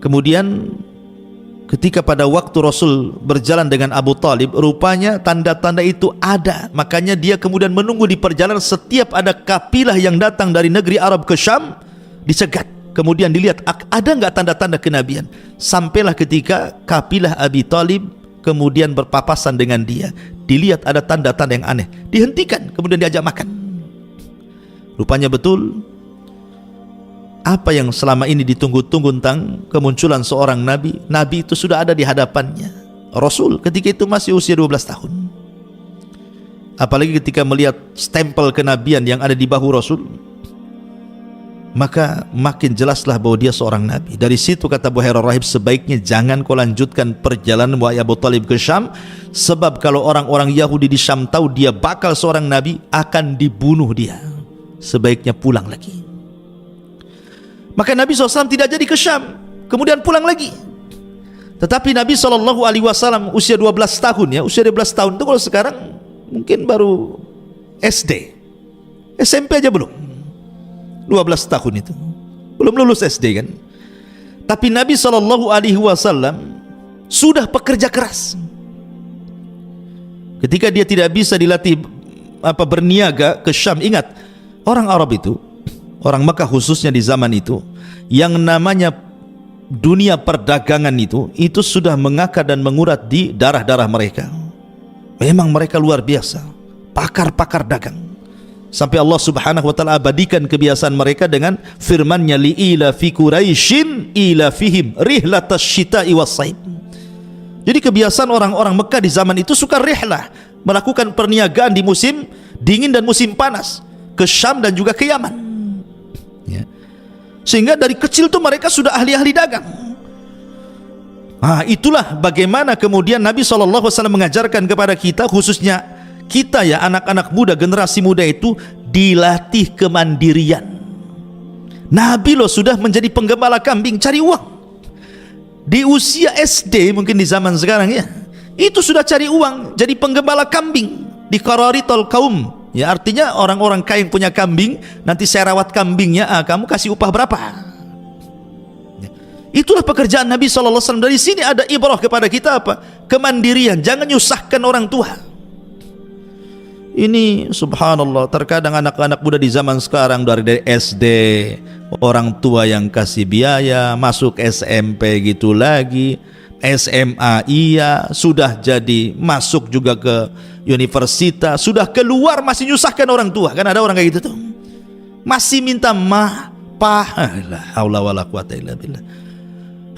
Kemudian ketika pada waktu Rasul berjalan dengan Abu Talib, rupanya tanda-tanda itu ada. Makanya dia kemudian menunggu di perjalanan, setiap ada kafilah yang datang dari negeri Arab ke Syam, dicegat. Kemudian dilihat ada nggak tanda-tanda kenabian. Sampailah ketika kafilah Abi Talib kemudian berpapasan dengan dia, dilihat ada tanda-tanda yang aneh, dihentikan, kemudian diajak makan. Rupanya betul apa yang selama ini ditunggu-tunggu tentang kemunculan seorang nabi, nabi itu sudah ada di hadapannya. Rasul ketika itu masih usia 12 tahun. Apalagi ketika melihat stempel kenabian yang ada di bahu Rasul, maka makin jelaslah bahwa dia seorang nabi. Dari situ kata Buhaira Rahib, sebaiknya jangan kau lanjutkan perjalanan wahai Abu Talib ke Syam, sebab kalau orang-orang Yahudi di Syam tahu dia bakal seorang nabi, akan dibunuh dia. Sebaiknya pulang lagi. Maka Nabi SAW tidak jadi ke Syam, kemudian pulang lagi. Tetapi Nabi SAW usia 12 tahun ya, usia 12 tahun itu kalau sekarang mungkin baru SD, SMP aja belum. 12 tahun itu belum lulus SD kan. Tapi Nabi SAW sudah pekerja keras. Ketika dia tidak bisa dilatih berniaga ke Syam, ingat orang Arab itu, orang Mekah khususnya di zaman itu, yang namanya dunia perdagangan itu sudah mengakar dan mengurat di darah-darah mereka. Memang mereka luar biasa, pakar-pakar dagang. Sampai Allah Subhanahu wa taala abadikan kebiasaan mereka dengan firman-Nya, li'ila fi Quraisyin ila fihim rihlatas syita'i was-saif. Jadi kebiasaan orang-orang Mekah di zaman itu suka rihlah, melakukan perniagaan di musim dingin dan musim panas, ke Syam dan juga ke Yaman ya. Sehingga dari kecil tuh mereka sudah ahli-ahli dagang. Itulah bagaimana kemudian Nabi SAW mengajarkan kepada kita, khususnya kita ya, anak-anak muda, generasi muda itu dilatih kemandirian. Nabi loh sudah menjadi penggembala kambing, cari uang. Di usia SD mungkin di zaman sekarang ya, itu sudah cari uang, jadi penggembala kambing di Qararitul Qaum. Ya, artinya orang-orang kaya yang punya kambing, nanti saya rawat kambingnya, kamu kasih upah berapa? Itulah pekerjaan Nabi SAW. Dari sini ada ibrah kepada kita apa? Kemandirian, jangan nyusahkan orang tua. Ini subhanallah, terkadang anak-anak muda di zaman sekarang dari SD, orang tua yang kasih biaya, masuk SMP gitu lagi, SMA iya, sudah jadi masuk juga ke universitas, sudah keluar masih nyusahkan orang tua. Kan ada orang kayak gitu tuh, masih minta la haula wala quwata illa billah.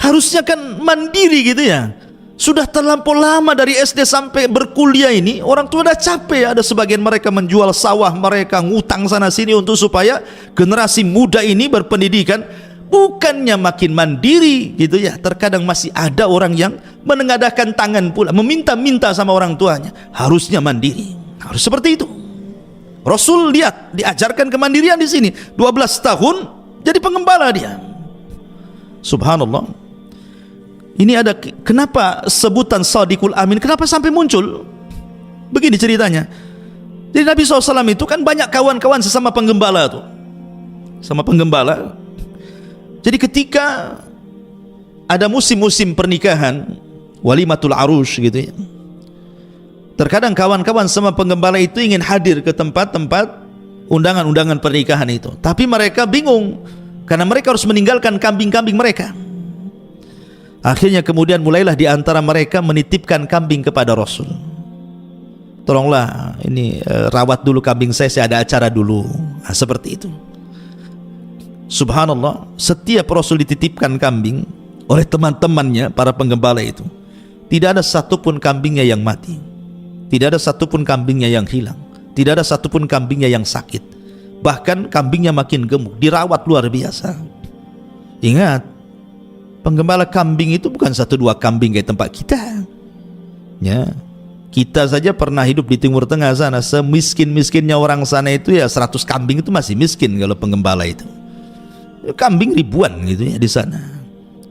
Harusnya kan mandiri gitu ya. Sudah terlampau lama dari SD sampai berkuliah ini, orang tua udah capek. Ada sebagian mereka menjual sawah mereka, ngutang sana sini untuk supaya generasi muda ini berpendidikan. bukannya makin mandiri gitu ya, terkadang masih ada orang yang menengadahkan tangan pula, meminta-minta sama orang tuanya. Harusnya mandiri, harus seperti itu. Rasul lihat, diajarkan kemandirian di sini. 12 tahun jadi pengembala dia. Subhanallah. Ini ada kenapa sebutan Shadiqul Amin, kenapa sampai muncul? Begini ceritanya. Jadi Nabi SAW itu kan banyak kawan-kawan sesama penggembala tuh, sama penggembala. Jadi ketika ada musim-musim pernikahan, walimatul arush gitu ya, terkadang kawan-kawan sama penggembala itu ingin hadir ke tempat-tempat undangan-undangan pernikahan itu, tapi mereka bingung karena mereka harus meninggalkan kambing-kambing mereka. Akhirnya kemudian mulailah di antara mereka menitipkan kambing kepada Rasul. Tolonglah ini rawat dulu kambing saya ada acara dulu. Nah, seperti itu. Subhanallah, setiap Rasul dititipkan kambing oleh teman-temannya para penggembala itu, tidak ada satupun kambingnya yang mati, tidak ada satupun kambingnya yang hilang, tidak ada satupun kambingnya yang sakit. Bahkan kambingnya makin gemuk, dirawat luar biasa. Ingat, penggembala kambing itu bukan 1-2 kambing kayak tempat kita ya. Kita saja pernah hidup di Timur Tengah sana, semiskin-miskinnya orang sana itu ya 100 kambing itu masih miskin kalau penggembala itu. Kambing ribuan gitu ya di sana.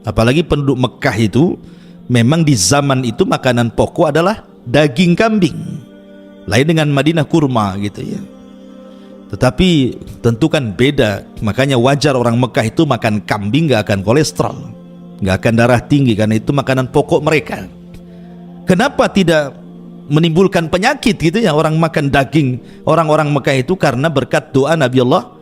Apalagi penduduk Mekah itu memang di zaman itu makanan pokok adalah daging kambing. Lain dengan Madinah kurma gitu ya. Tetapi tentu kan beda. Makanya wajar orang Mekah itu makan kambing gak akan kolesterol, gak akan darah tinggi, karena itu makanan pokok mereka. Kenapa tidak menimbulkan penyakit gitu ya orang makan daging orang-orang Mekah itu? Karena berkat doa Nabi Allah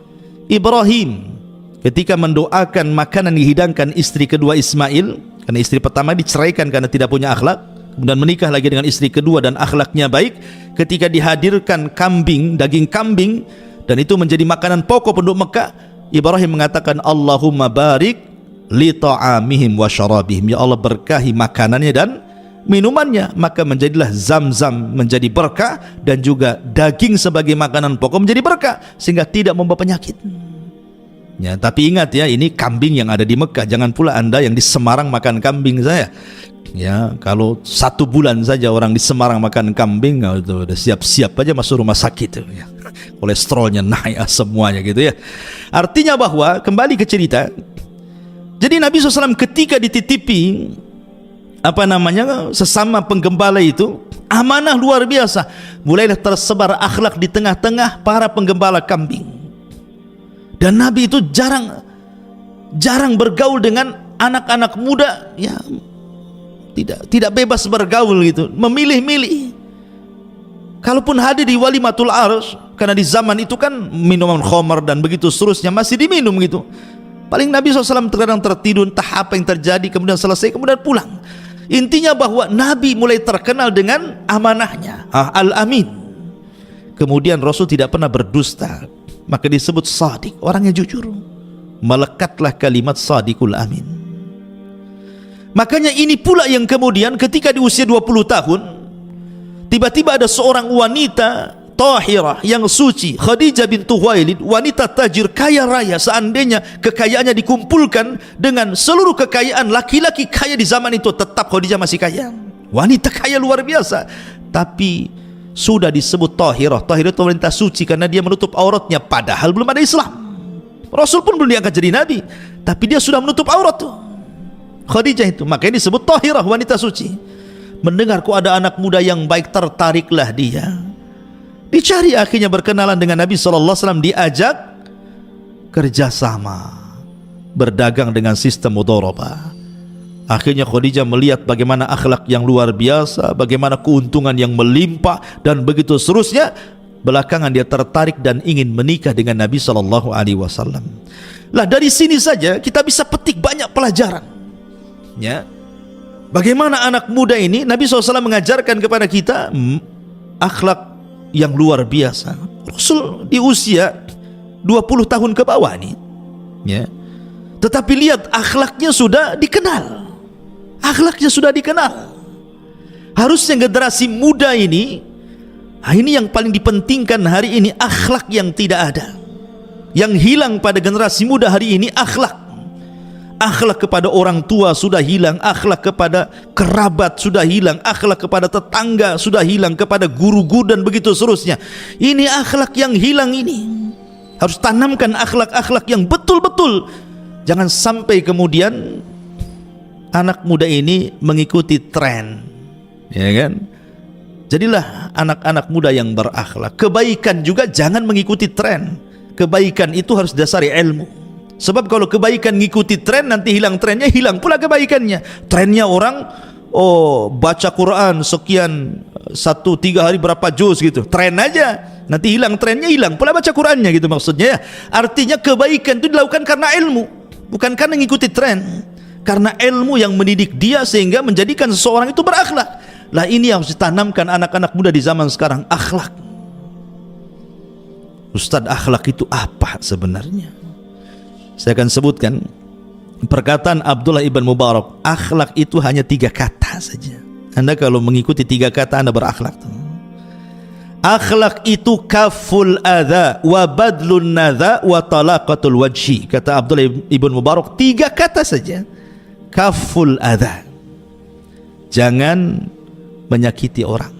Ibrahim ketika mendoakan makanan dihidangkan istri kedua Ismail, karena istri pertama diceraikan karena tidak punya akhlak, kemudian menikah lagi dengan istri kedua dan akhlaknya baik. Ketika dihadirkan kambing, daging kambing, dan itu menjadi makanan pokok penduduk Mekah, Ibrahim mengatakan Allahumma barik li ta'amihim wa syarabihim, ya Allah berkahi makanannya dan minumannya. Maka menjadilah Zam-Zam menjadi berkah, dan juga daging sebagai makanan pokok menjadi berkah sehingga tidak membawa penyakit ya. Tapi ingat ya, ini kambing yang ada di Mekah, jangan pula Anda yang di Semarang makan kambing saya ya. Kalau 1 bulan saja orang di Semarang makan kambing, itu udah siap-siap aja masuk rumah sakit ya. Kolesterolnya naik semuanya gitu ya. Artinya bahwa, kembali ke cerita, jadi Nabi SAW ketika dititipi sesama penggembala itu amanah luar biasa, mulailah tersebar akhlak di tengah-tengah para penggembala kambing. Dan Nabi itu jarang bergaul dengan anak-anak muda ya, tidak bebas bergaul gitu, memilih-milih. Kalaupun hadir di walimatul arush, karena di zaman itu kan minuman khamar dan begitu seterusnya masih diminum gitu, paling Nabi SAW terkadang tertidur, entah apa yang terjadi, kemudian selesai, kemudian pulang. Intinya bahwa Nabi mulai terkenal dengan amanahnya, Al-Amin. Kemudian Rasul tidak pernah berdusta, maka disebut Shadiq, orang yang jujur. Melekatlah kalimat Shadiqul Amin. Makanya ini pula yang kemudian ketika di usia 20 tahun tiba-tiba ada seorang wanita tahirah yang suci, Khadijah bintu Khuwailid, wanita tajir kaya raya. Seandainya kekayaannya dikumpulkan dengan seluruh kekayaan laki-laki kaya di zaman itu, tetap Khadijah masih kaya, wanita kaya luar biasa. Tapi sudah disebut tahirah. Tahirah itu wanita suci karena dia menutup auratnya, padahal belum ada Islam. Rasul pun belum diangkat jadi nabi, tapi dia sudah menutup aurat tuh, Khadijah itu. Makanya disebut tahirah, wanita suci. Mendengar kok ada anak muda yang baik, tertariklah dia. Dicari, akhirnya berkenalan dengan Nabi SAW, diajak kerjasama berdagang dengan sistem mudharabah. Akhirnya Khadijah melihat bagaimana akhlak yang luar biasa, bagaimana keuntungan yang melimpah, dan begitu seterusnya. Belakangan dia tertarik dan ingin menikah dengan Nabi SAW. Lah dari sini saja kita bisa petik banyak pelajaran ya. Bagaimana anak muda ini, Nabi SAW mengajarkan kepada kita akhlak yang luar biasa. Rasul di usia 20 tahun ke bawah nih ya, tetapi lihat akhlaknya sudah dikenal. Akhlaknya sudah dikenal. Harusnya generasi muda ini yang paling dipentingkan hari ini, akhlak yang tidak ada. Yang hilang pada generasi muda hari ini akhlak. akhlak kepada orang tua sudah hilang, akhlak kepada kerabat sudah hilang, akhlak kepada tetangga sudah hilang, kepada guru-guru dan begitu seterusnya. Ini akhlak yang hilang ini. Harus tanamkan akhlak-akhlak yang betul-betul. Jangan sampai kemudian anak muda ini mengikuti tren, ya kan? Jadilah anak-anak muda yang berakhlak. Kebaikan juga jangan mengikuti tren. Kebaikan itu harus dasari ilmu. Sebab kalau kebaikan ngikuti tren, nanti hilang trennya, hilang pula kebaikannya. Trennya orang, baca Quran sekian, 3 hari berapa juz gitu, tren aja. Nanti hilang trennya, hilang pula baca Qurannya gitu maksudnya ya. Artinya kebaikan itu dilakukan karena ilmu, bukan karena ngikuti tren. Karena ilmu yang mendidik dia sehingga menjadikan seseorang itu berakhlak. Lah ini yang harus ditanamkan anak-anak muda di zaman sekarang, akhlak. Ustaz, akhlak itu apa sebenarnya? Saya akan sebutkan perkataan Abdullah ibn Mubarak. Akhlak itu hanya 3 kata saja. Anda kalau mengikuti 3 kata, Anda berakhlak. Akhlak itu kaful adha wa badlun nadha wa talaqatul wajhi. Kata Abdullah ibn Mubarak, 3 kata saja. Kaful adha, jangan menyakiti orang,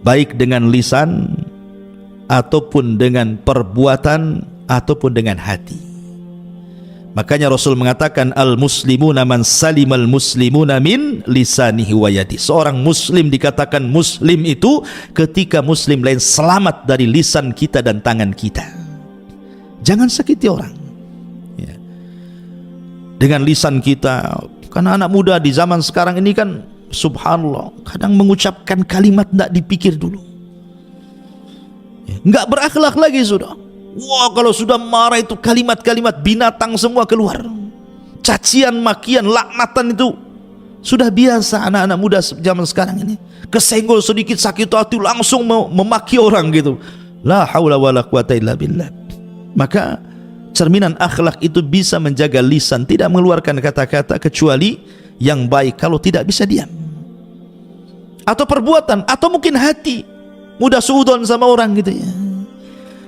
baik dengan lisan ataupun dengan perbuatan ataupun dengan hati. Makanya Rasul mengatakan, al-muslimuna man salimal muslimuna min lisanihi wa yadi. Seorang muslim dikatakan muslim itu ketika muslim lain selamat dari lisan kita dan tangan kita. Jangan sakiti orang ya. Dengan lisan kita. Karena anak muda di zaman sekarang ini kan subhanallah, kadang mengucapkan kalimat tidak dipikir dulu ya. Nggak berakhlak lagi sudah. Wah, kalau sudah marah itu kalimat-kalimat binatang semua keluar. Cacian, makian, laknatan itu sudah biasa anak-anak muda zaman sekarang ini. Kesenggol sedikit sakit hati langsung memaki orang gitu. La haula wala quwata illa billah. Maka cerminan akhlak itu bisa menjaga lisan, tidak mengeluarkan kata-kata kecuali yang baik. Kalau tidak bisa diam. Atau perbuatan, atau mungkin hati mudah suudon sama orang gitu ya.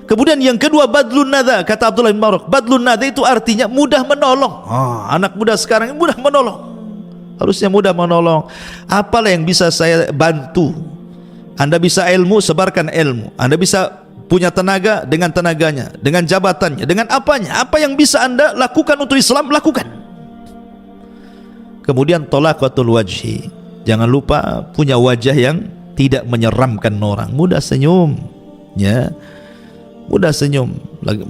Kemudian yang kedua, badlun nadha. Kata Abdullah bin Mubarak, badlun nadha itu artinya mudah menolong. Anak muda sekarang mudah menolong. Harusnya mudah menolong. Apalah yang bisa saya bantu? Anda bisa ilmu, sebarkan ilmu. Anda bisa punya tenaga, dengan tenaganya, dengan jabatannya, dengan apanya. Apa yang bisa Anda lakukan untuk Islam, lakukan. Kemudian talaqatul wajhi. Jangan lupa punya wajah yang tidak menyeramkan orang. Mudah senyum ya. Mudah senyum.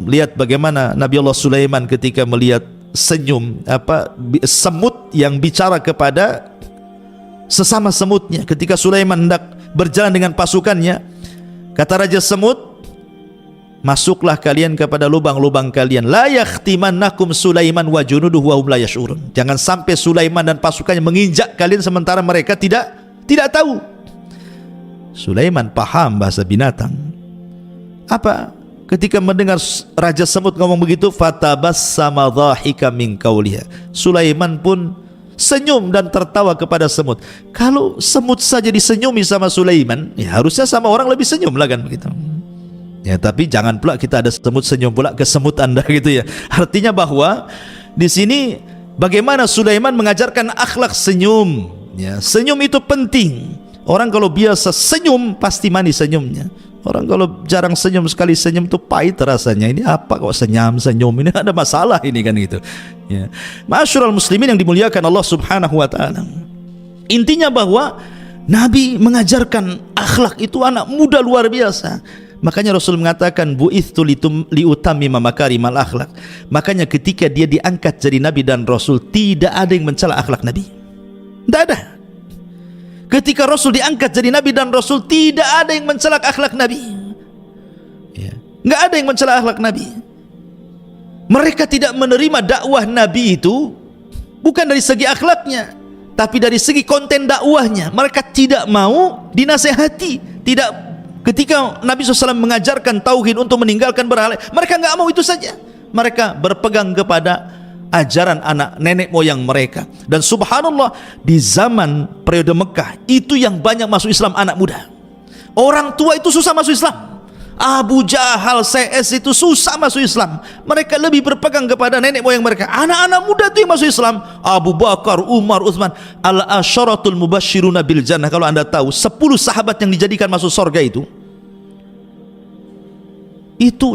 Lihat bagaimana Nabi Allah Sulaiman ketika melihat senyum semut yang bicara kepada sesama semutnya. Ketika Sulaiman hendak berjalan dengan pasukannya, kata Raja Semut, masuklah kalian kepada lubang-lubang kalian. La yakhtimannakum Sulaiman wa junuduhu wa hum la yash'urun. Jangan sampai Sulaiman dan pasukannya menginjak kalian sementara mereka tidak tahu. Sulaiman paham bahasa binatang. Apa? Ketika mendengar Raja Semut ngomong begitu, fatabassama dhahika min qawliha. Sulaiman pun senyum dan tertawa kepada semut. Kalau semut saja disenyumi sama Sulaiman, ya harusnya sama orang lebih senyum lah kan begitu. Ya, tapi jangan pula kita ada semut senyum pula ke semut Anda gitu ya. Artinya bahwa di sini bagaimana Sulaiman mengajarkan akhlak senyum. Ya, senyum itu penting. Orang kalau biasa senyum pasti manis senyumnya. Orang kalau jarang senyum, sekali senyum tuh pahit rasanya. Ini apa kok senyum ini, ada masalah ini kan gitu ya. Ma'asyiral muslimin yang dimuliakan Allah Subhanahu wa taala. Intinya bahwa Nabi mengajarkan akhlak itu anak muda luar biasa. Makanya Rasul mengatakan bu'itsu liutammima makarimal akhlak. Makanya ketika dia diangkat jadi nabi dan rasul, tidak ada yang mencela akhlak Nabi. Tidak ada. Ketika Rasul diangkat jadi Nabi dan Rasul, tidak ada yang mencela akhlak Nabi ya. Nggak ada yang mencela akhlak Nabi. Mereka tidak menerima dakwah Nabi itu bukan dari segi akhlaknya, tapi dari segi konten dakwahnya. Mereka tidak mau dinasehati. Tidak. Ketika Nabi SAW mengajarkan tauhid untuk meninggalkan berhala, mereka nggak mau itu saja. Mereka berpegang kepada ajaran anak nenek moyang mereka. Dan subhanallah, di zaman periode Mekah itu yang banyak masuk Islam anak muda. Orang tua itu susah masuk Islam. Abu Jahal, CS itu susah masuk Islam. Mereka lebih berpegang kepada nenek moyang mereka. Anak-anak muda itu yang masuk Islam. Abu Bakar, Umar, Utsman, al-asyaratul mubasysyiruna bil jannah. Kalau Anda tahu 10 sahabat yang dijadikan masuk surga itu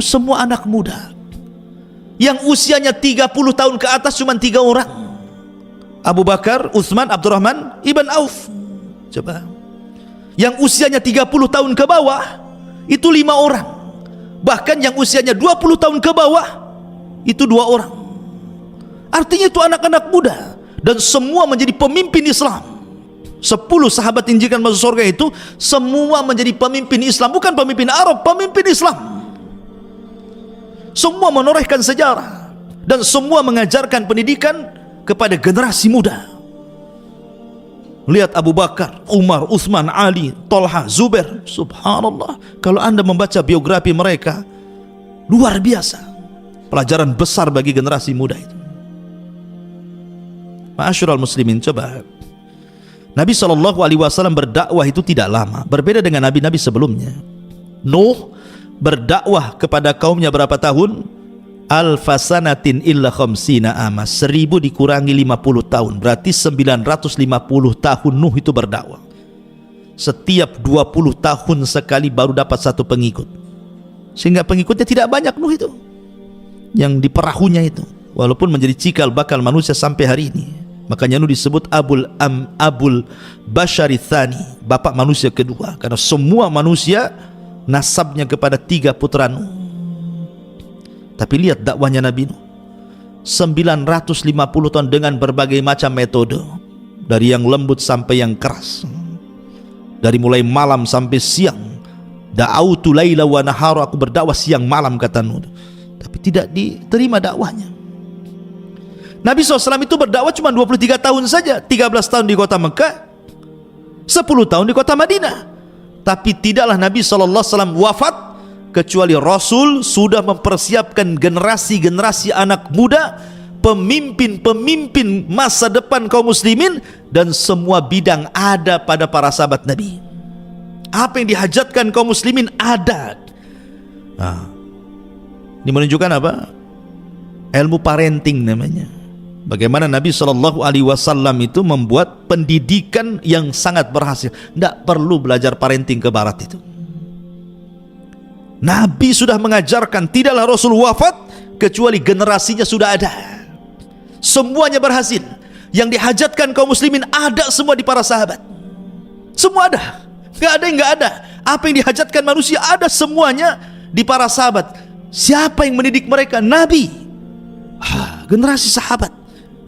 semua anak muda. Yang usianya 30 tahun ke atas cuma 3 orang. Abu Bakar, Utsman, Abdurrahman Ibn Auf. Coba. Yang usianya 30 tahun ke bawah itu 5 orang. Bahkan yang usianya 20 tahun ke bawah itu 2 orang. Artinya itu anak-anak muda, dan semua menjadi pemimpin Islam. 10 sahabat injikan masuk surga itu semua menjadi pemimpin Islam. Bukan pemimpin Arab, pemimpin Islam. Semua menorehkan sejarah, dan semua mengajarkan pendidikan kepada generasi muda. Lihat Abu Bakar, Umar, Utsman, Ali, Tolha, Zubair. Subhanallah, kalau Anda membaca biografi mereka, luar biasa. Pelajaran besar bagi generasi muda itu. Ma'asyiral muslimin, coba. Nabi SAW berdakwah itu tidak lama, berbeda dengan nabi-nabi sebelumnya. Nuh berdakwah kepada kaumnya berapa tahun? Alfasanatin illa khamsina ama, 1000 dikurangi 50 tahun, berarti 950 tahun Nuh itu berdakwah. Setiap 20 tahun sekali baru dapat 1 pengikut, sehingga pengikutnya tidak banyak Nuh itu, yang di perahunya itu, walaupun menjadi cikal bakal manusia sampai hari ini. Makanya Nuh disebut Abul Bashari Tsani, bapak manusia kedua, karena semua manusia nasabnya kepada 3 putra Nuh. Tapi lihat dakwahnya Nabi Nuh 950 tahun dengan berbagai macam metode, dari yang lembut sampai yang keras, dari mulai malam sampai siang. Da'autu laila wa nahara, aku berdakwah siang malam, kata Nuh. Tapi tidak diterima dakwahnya. Nabi SAW itu berdakwah cuma 23 tahun saja. 13 tahun di kota Mekah, 10 tahun di kota Madinah. Tapi tidaklah Nabi SAW wafat kecuali Rasul sudah mempersiapkan generasi-generasi anak muda, pemimpin-pemimpin masa depan kaum muslimin, dan semua bidang ada pada para sahabat Nabi. Apa yang dihajatkan kaum muslimin ada. Ini menunjukkan apa? Ilmu parenting namanya. Bagaimana Nabi SAW itu membuat pendidikan yang sangat berhasil. Tidak perlu belajar parenting ke barat itu. Nabi sudah mengajarkan, tidaklah Rasul wafat kecuali generasinya sudah ada. Semuanya berhasil. Yang dihajatkan kaum muslimin ada semua di para sahabat. Semua ada. Nggak ada yang nggak ada. Apa yang dihajatkan manusia ada semuanya di para sahabat. Siapa yang mendidik mereka? Nabi. Generasi sahabat,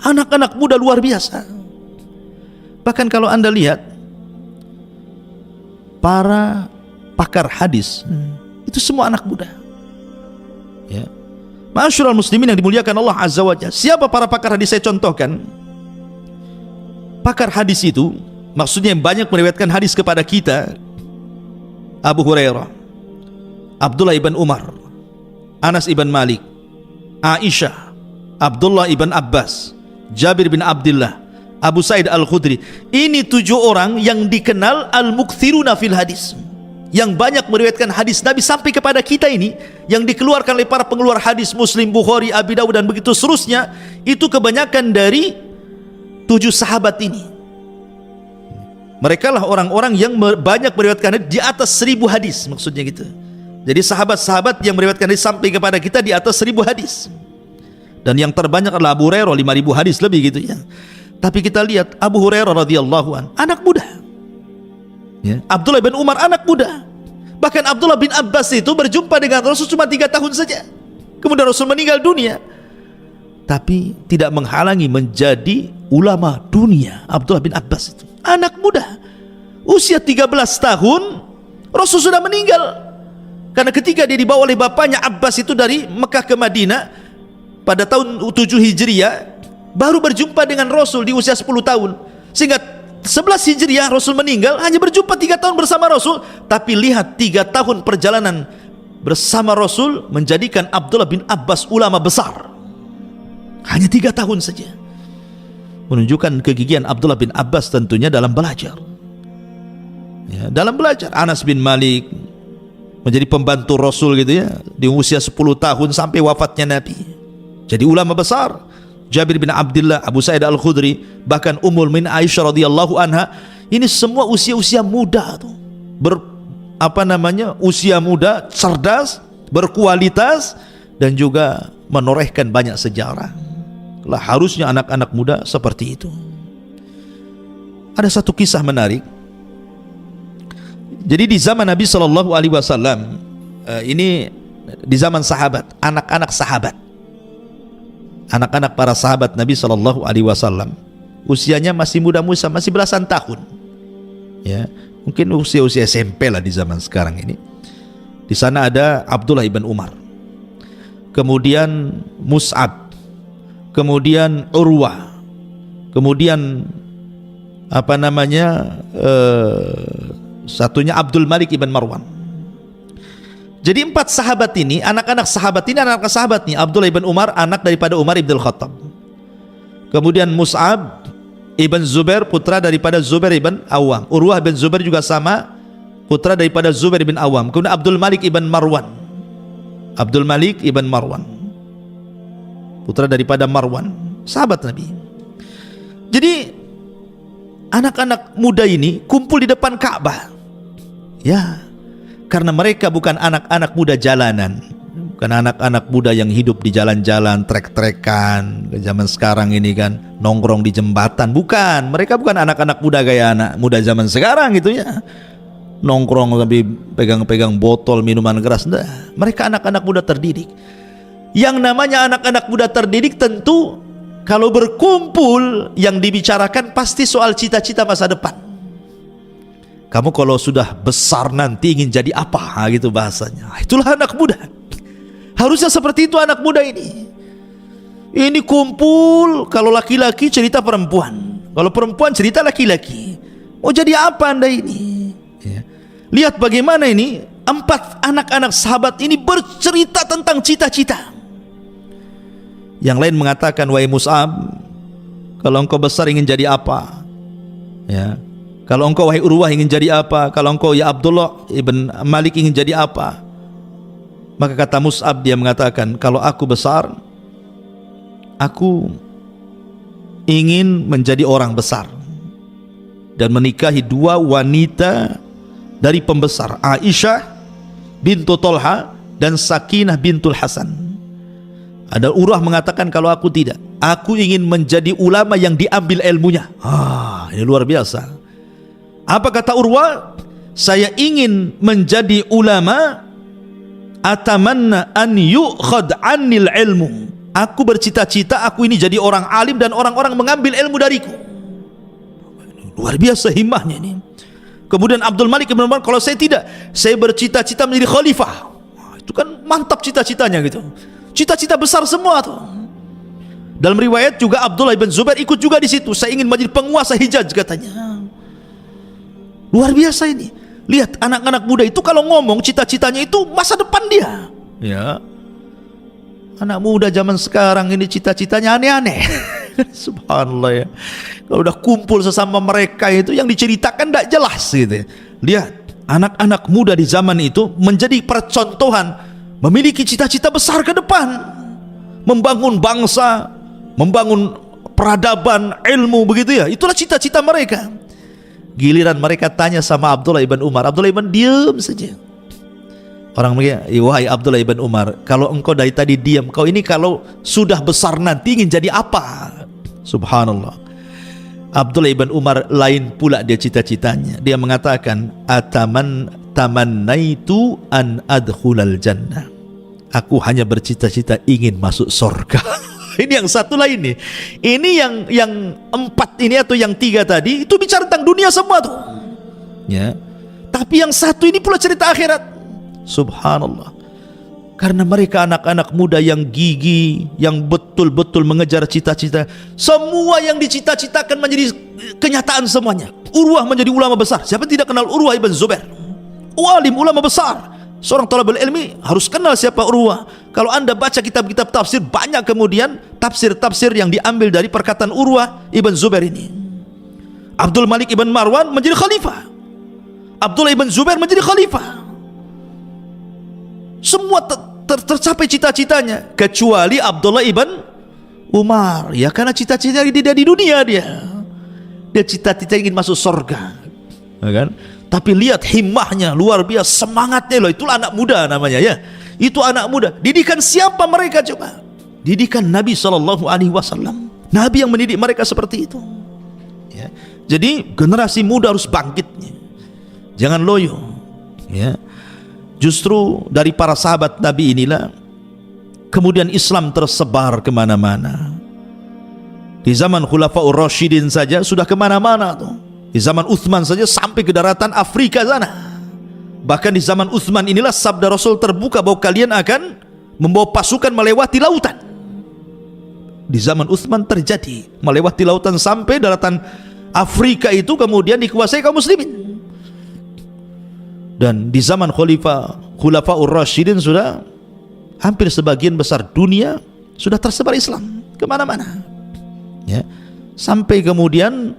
anak-anak muda luar biasa. Bahkan kalau Anda lihat para pakar hadis, itu semua anak muda. Ya. Ma'asyiral muslimin yang dimuliakan Allah Azza wa Jalla. Siapa para pakar hadis? Saya contohkan. Pakar hadis itu maksudnya yang banyak meriwayatkan hadis kepada kita: Abu Hurairah, Abdullah ibn Umar, Anas ibn Malik, Aisyah, Abdullah ibn Abbas, Jabir bin Abdullah, Abu Sa'id Al-Khudri. Ini 7 orang yang dikenal al-mukthiruna fil hadis, yang banyak meriwayatkan hadis Nabi sampai kepada kita ini, yang dikeluarkan oleh para pengeluar hadis Muslim, Bukhari, Abi Dawud, dan begitu seterusnya. Itu kebanyakan dari 7 sahabat ini. Mereka lah orang-orang yang banyak meriwayatkan hadis, di atas 1000 hadis, maksudnya gitu. Jadi sahabat-sahabat yang meriwayatkan hadis sampai kepada kita di atas 1000 hadis. Dan yang terbanyak adalah Abu Hurairah, 5000 hadis lebih gitu ya. Tapi kita lihat Abu Hurairah radhiyallahu an, anak muda. Ya. Abdullah bin Umar anak muda. Bahkan Abdullah bin Abbas itu berjumpa dengan Rasul cuma 3 tahun saja. Kemudian Rasul meninggal dunia. Tapi tidak menghalangi menjadi ulama dunia. Abdullah bin Abbas itu anak muda. Usia 13 tahun Rasul sudah meninggal. Karena ketika dia dibawa oleh bapaknya Abbas itu dari Mekah ke Madinah pada tahun 7 Hijriah, baru berjumpa dengan Rasul di usia 10 tahun. Sehingga 11 Hijriah Rasul meninggal, hanya berjumpa 3 tahun bersama Rasul. Tapi lihat 3 tahun perjalanan bersama Rasul menjadikan Abdullah bin Abbas ulama besar. Hanya 3 tahun saja. Menunjukkan kegigihan Abdullah bin Abbas tentunya dalam belajar. Ya, dalam belajar. Anas bin Malik, menjadi pembantu Rasul gitu ya, di usia 10 tahun sampai wafatnya Nabi. Jadi ulama besar. Jabir bin Abdullah, Abu Sa'id Al-Khudri, bahkan Ummul Mu'minin Aisyah radhiyallahu anha, ini semua usia-usia muda tuh. Usia muda, cerdas, berkualitas, dan juga menorehkan banyak sejarah. Lah harusnya anak-anak muda seperti itu. Ada satu kisah menarik. Jadi di zaman Nabi Shallallahu Alaihi Wasallam, ini di zaman sahabat, anak-anak para sahabat Nabi Shallallahu Alaihi Wasallam, usianya masih muda-muda, masih belasan tahun, ya, mungkin usia SMP lah di zaman sekarang ini. Di sana ada Abdullah ibn Umar, kemudian Mus'ab, kemudian Urwah, kemudian satunya Abdul Malik ibn Marwan. Jadi 4 sahabat ini, anak-anak sahabat nih. Abdullah ibn Umar, anak daripada Umar ibn Khattab. Kemudian Mus'ab ibn Zubair, putra daripada Zubair ibn Awam. Urwah bin Zubair juga sama, putra daripada Zubair ibn Awam. Kemudian Abdul Malik ibn Marwan, putra daripada Marwan, sahabat Nabi. Jadi anak-anak muda ini kumpul di depan Ka'bah, ya, karena mereka bukan anak-anak muda jalanan, bukan anak-anak muda yang hidup di jalan-jalan, trek-trekan zaman sekarang ini kan, nongkrong di jembatan. Bukan, mereka bukan anak-anak muda gaya anak muda zaman sekarang gitu ya, nongkrong tapi pegang-pegang botol minuman keras. Nah, mereka anak-anak muda terdidik. Yang namanya anak-anak muda terdidik tentu kalau berkumpul yang dibicarakan pasti soal cita-cita masa depan. Kamu kalau sudah besar nanti ingin jadi apa, gitu bahasanya. Itulah anak muda. Harusnya seperti itu anak muda ini. Ini kumpul, kalau laki-laki cerita perempuan, kalau perempuan cerita laki-laki. Mau jadi apa Anda ini? Ya. Lihat bagaimana ini 4 anak-anak sahabat ini bercerita tentang cita-cita. Yang lain mengatakan, wahai Mus'ab, kalau engkau besar ingin jadi apa? Ya. Kalau engkau wahai Urwah ingin jadi apa? Kalau engkau ya Abdullah ibn Malik ingin jadi apa? Maka kata Mus'ab, dia mengatakan, kalau aku besar, aku ingin menjadi orang besar dan menikahi 2 wanita dari pembesar, Aisyah bintu Tolha dan Sakinah bintul Hasan. Ada Urwah mengatakan, kalau aku tidak, aku ingin menjadi ulama yang diambil ilmunya. Ini luar biasa. Apa kata Urwah? Saya ingin menjadi ulama, atamanna an yu'khad anil ilmu. Aku bercita-cita aku ini jadi orang alim dan orang-orang mengambil ilmu dariku. Luar biasa himmahnya ini. Kemudian Abdul Malik bin Marwan, kalau saya tidak, saya bercita-cita menjadi khalifah. Itu kan mantap cita-citanya gitu. Cita-cita besar semua tuh. Dalam riwayat juga Abdullah bin Zubair ikut juga di situ. Saya ingin menjadi penguasa Hijaz katanya. Luar biasa ini. Lihat anak-anak muda itu kalau ngomong cita-citanya itu masa depan dia. Ya. Anak muda zaman sekarang ini cita-citanya aneh-aneh. Subhanallah ya. Kalau udah kumpul sesama mereka itu yang diceritakan tidak jelas gitu. Lihat anak-anak muda di zaman itu menjadi percontohan, memiliki cita-cita besar ke depan, membangun bangsa, membangun peradaban, ilmu begitu ya. Itulah cita-cita mereka. Giliran mereka tanya sama Abdullah ibn Umar, Abdullah ibn diam saja. Orang mereka, wahai Abdullah ibn Umar, kalau engkau dari tadi diam, kau ini kalau sudah besar nanti ingin jadi apa? Subhanallah. Abdullah ibn Umar lain pula dia cita-citanya. Dia mengatakan, tamannaitu an adkhulal jannah. Aku hanya bercita-cita ingin masuk surga. Ini yang satu lain nih. Ini yang 4 ini atau yang 3 tadi itu bicara tentang dunia semua tuh. Ya. Tapi yang satu ini pula cerita akhirat. Subhanallah. Karena mereka anak-anak muda yang gigih, yang betul-betul mengejar cita-cita. Semua yang dicita-citakan menjadi kenyataan semuanya. Urwah menjadi ulama besar. Siapa tidak kenal Urwah ibn Zubair? Alim, ulama besar. Seorang talibul ilmi harus kenal siapa Urwah. Kalau anda baca kitab-kitab tafsir, banyak kemudian tafsir-tafsir yang diambil dari perkataan Urwah ibn Zubair ini. Abdul Malik ibn Marwan menjadi khalifah, Abdullah ibn Zubair menjadi khalifah. Semua tercapai cita-citanya kecuali Abdullah ibn Umar, ya karena cita-citanya tidak di dunia, dia cita-cita ingin masuk surga, ya kan? Tapi lihat himmahnya luar biasa, semangatnya loh. Itulah anak muda namanya, ya. Itu anak muda. Didikan siapa mereka coba? Didikan Nabi SAW. Nabi yang mendidik mereka seperti itu, ya. Jadi generasi muda harus bangkitnya, jangan loyo, ya. Justru dari para sahabat Nabi inilah kemudian Islam tersebar kemana-mana. Di zaman Khulafaur Rasyidin saja sudah kemana-mana tuh. Di zaman Utsman saja sampai ke daratan Afrika sana. Bahkan di zaman Utsman inilah sabda Rasul terbuka bahwa kalian akan membawa pasukan melewati lautan. Di zaman Utsman terjadi melewati lautan sampai daratan Afrika itu kemudian dikuasai kaum muslimin. Dan di zaman Khulafaur Rasyidin sudah hampir sebagian besar dunia sudah tersebar Islam kemana-mana, ya. Sampai kemudian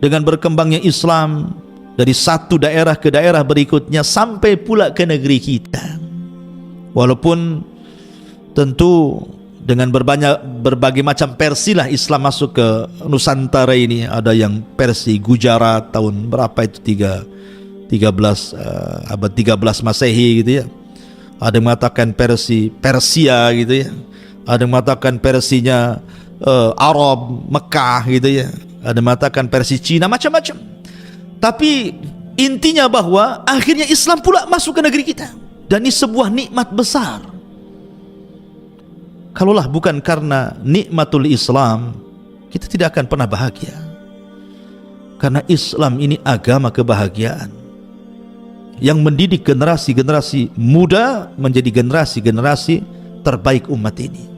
dengan berkembangnya Islam dari satu daerah ke daerah berikutnya sampai pula ke negeri kita. Walaupun tentu dengan berbagai macam versi lah Islam masuk ke Nusantara ini. Ada yang versi Gujarat tahun berapa itu, abad 13 Masehi gitu ya. Ada yang mengatakan versi Persia gitu ya. Ada yang mengatakan versinya Arab, Mekah gitu ya. Ada yang mengatakan versi Cina, macam-macam. Tapi intinya bahwa akhirnya Islam pula masuk ke negeri kita. Dan ini sebuah nikmat besar. Kalaulah bukan karena nikmatul Islam, kita tidak akan pernah bahagia. Karena Islam ini agama kebahagiaan yang mendidik generasi-generasi muda menjadi generasi-generasi terbaik umat ini.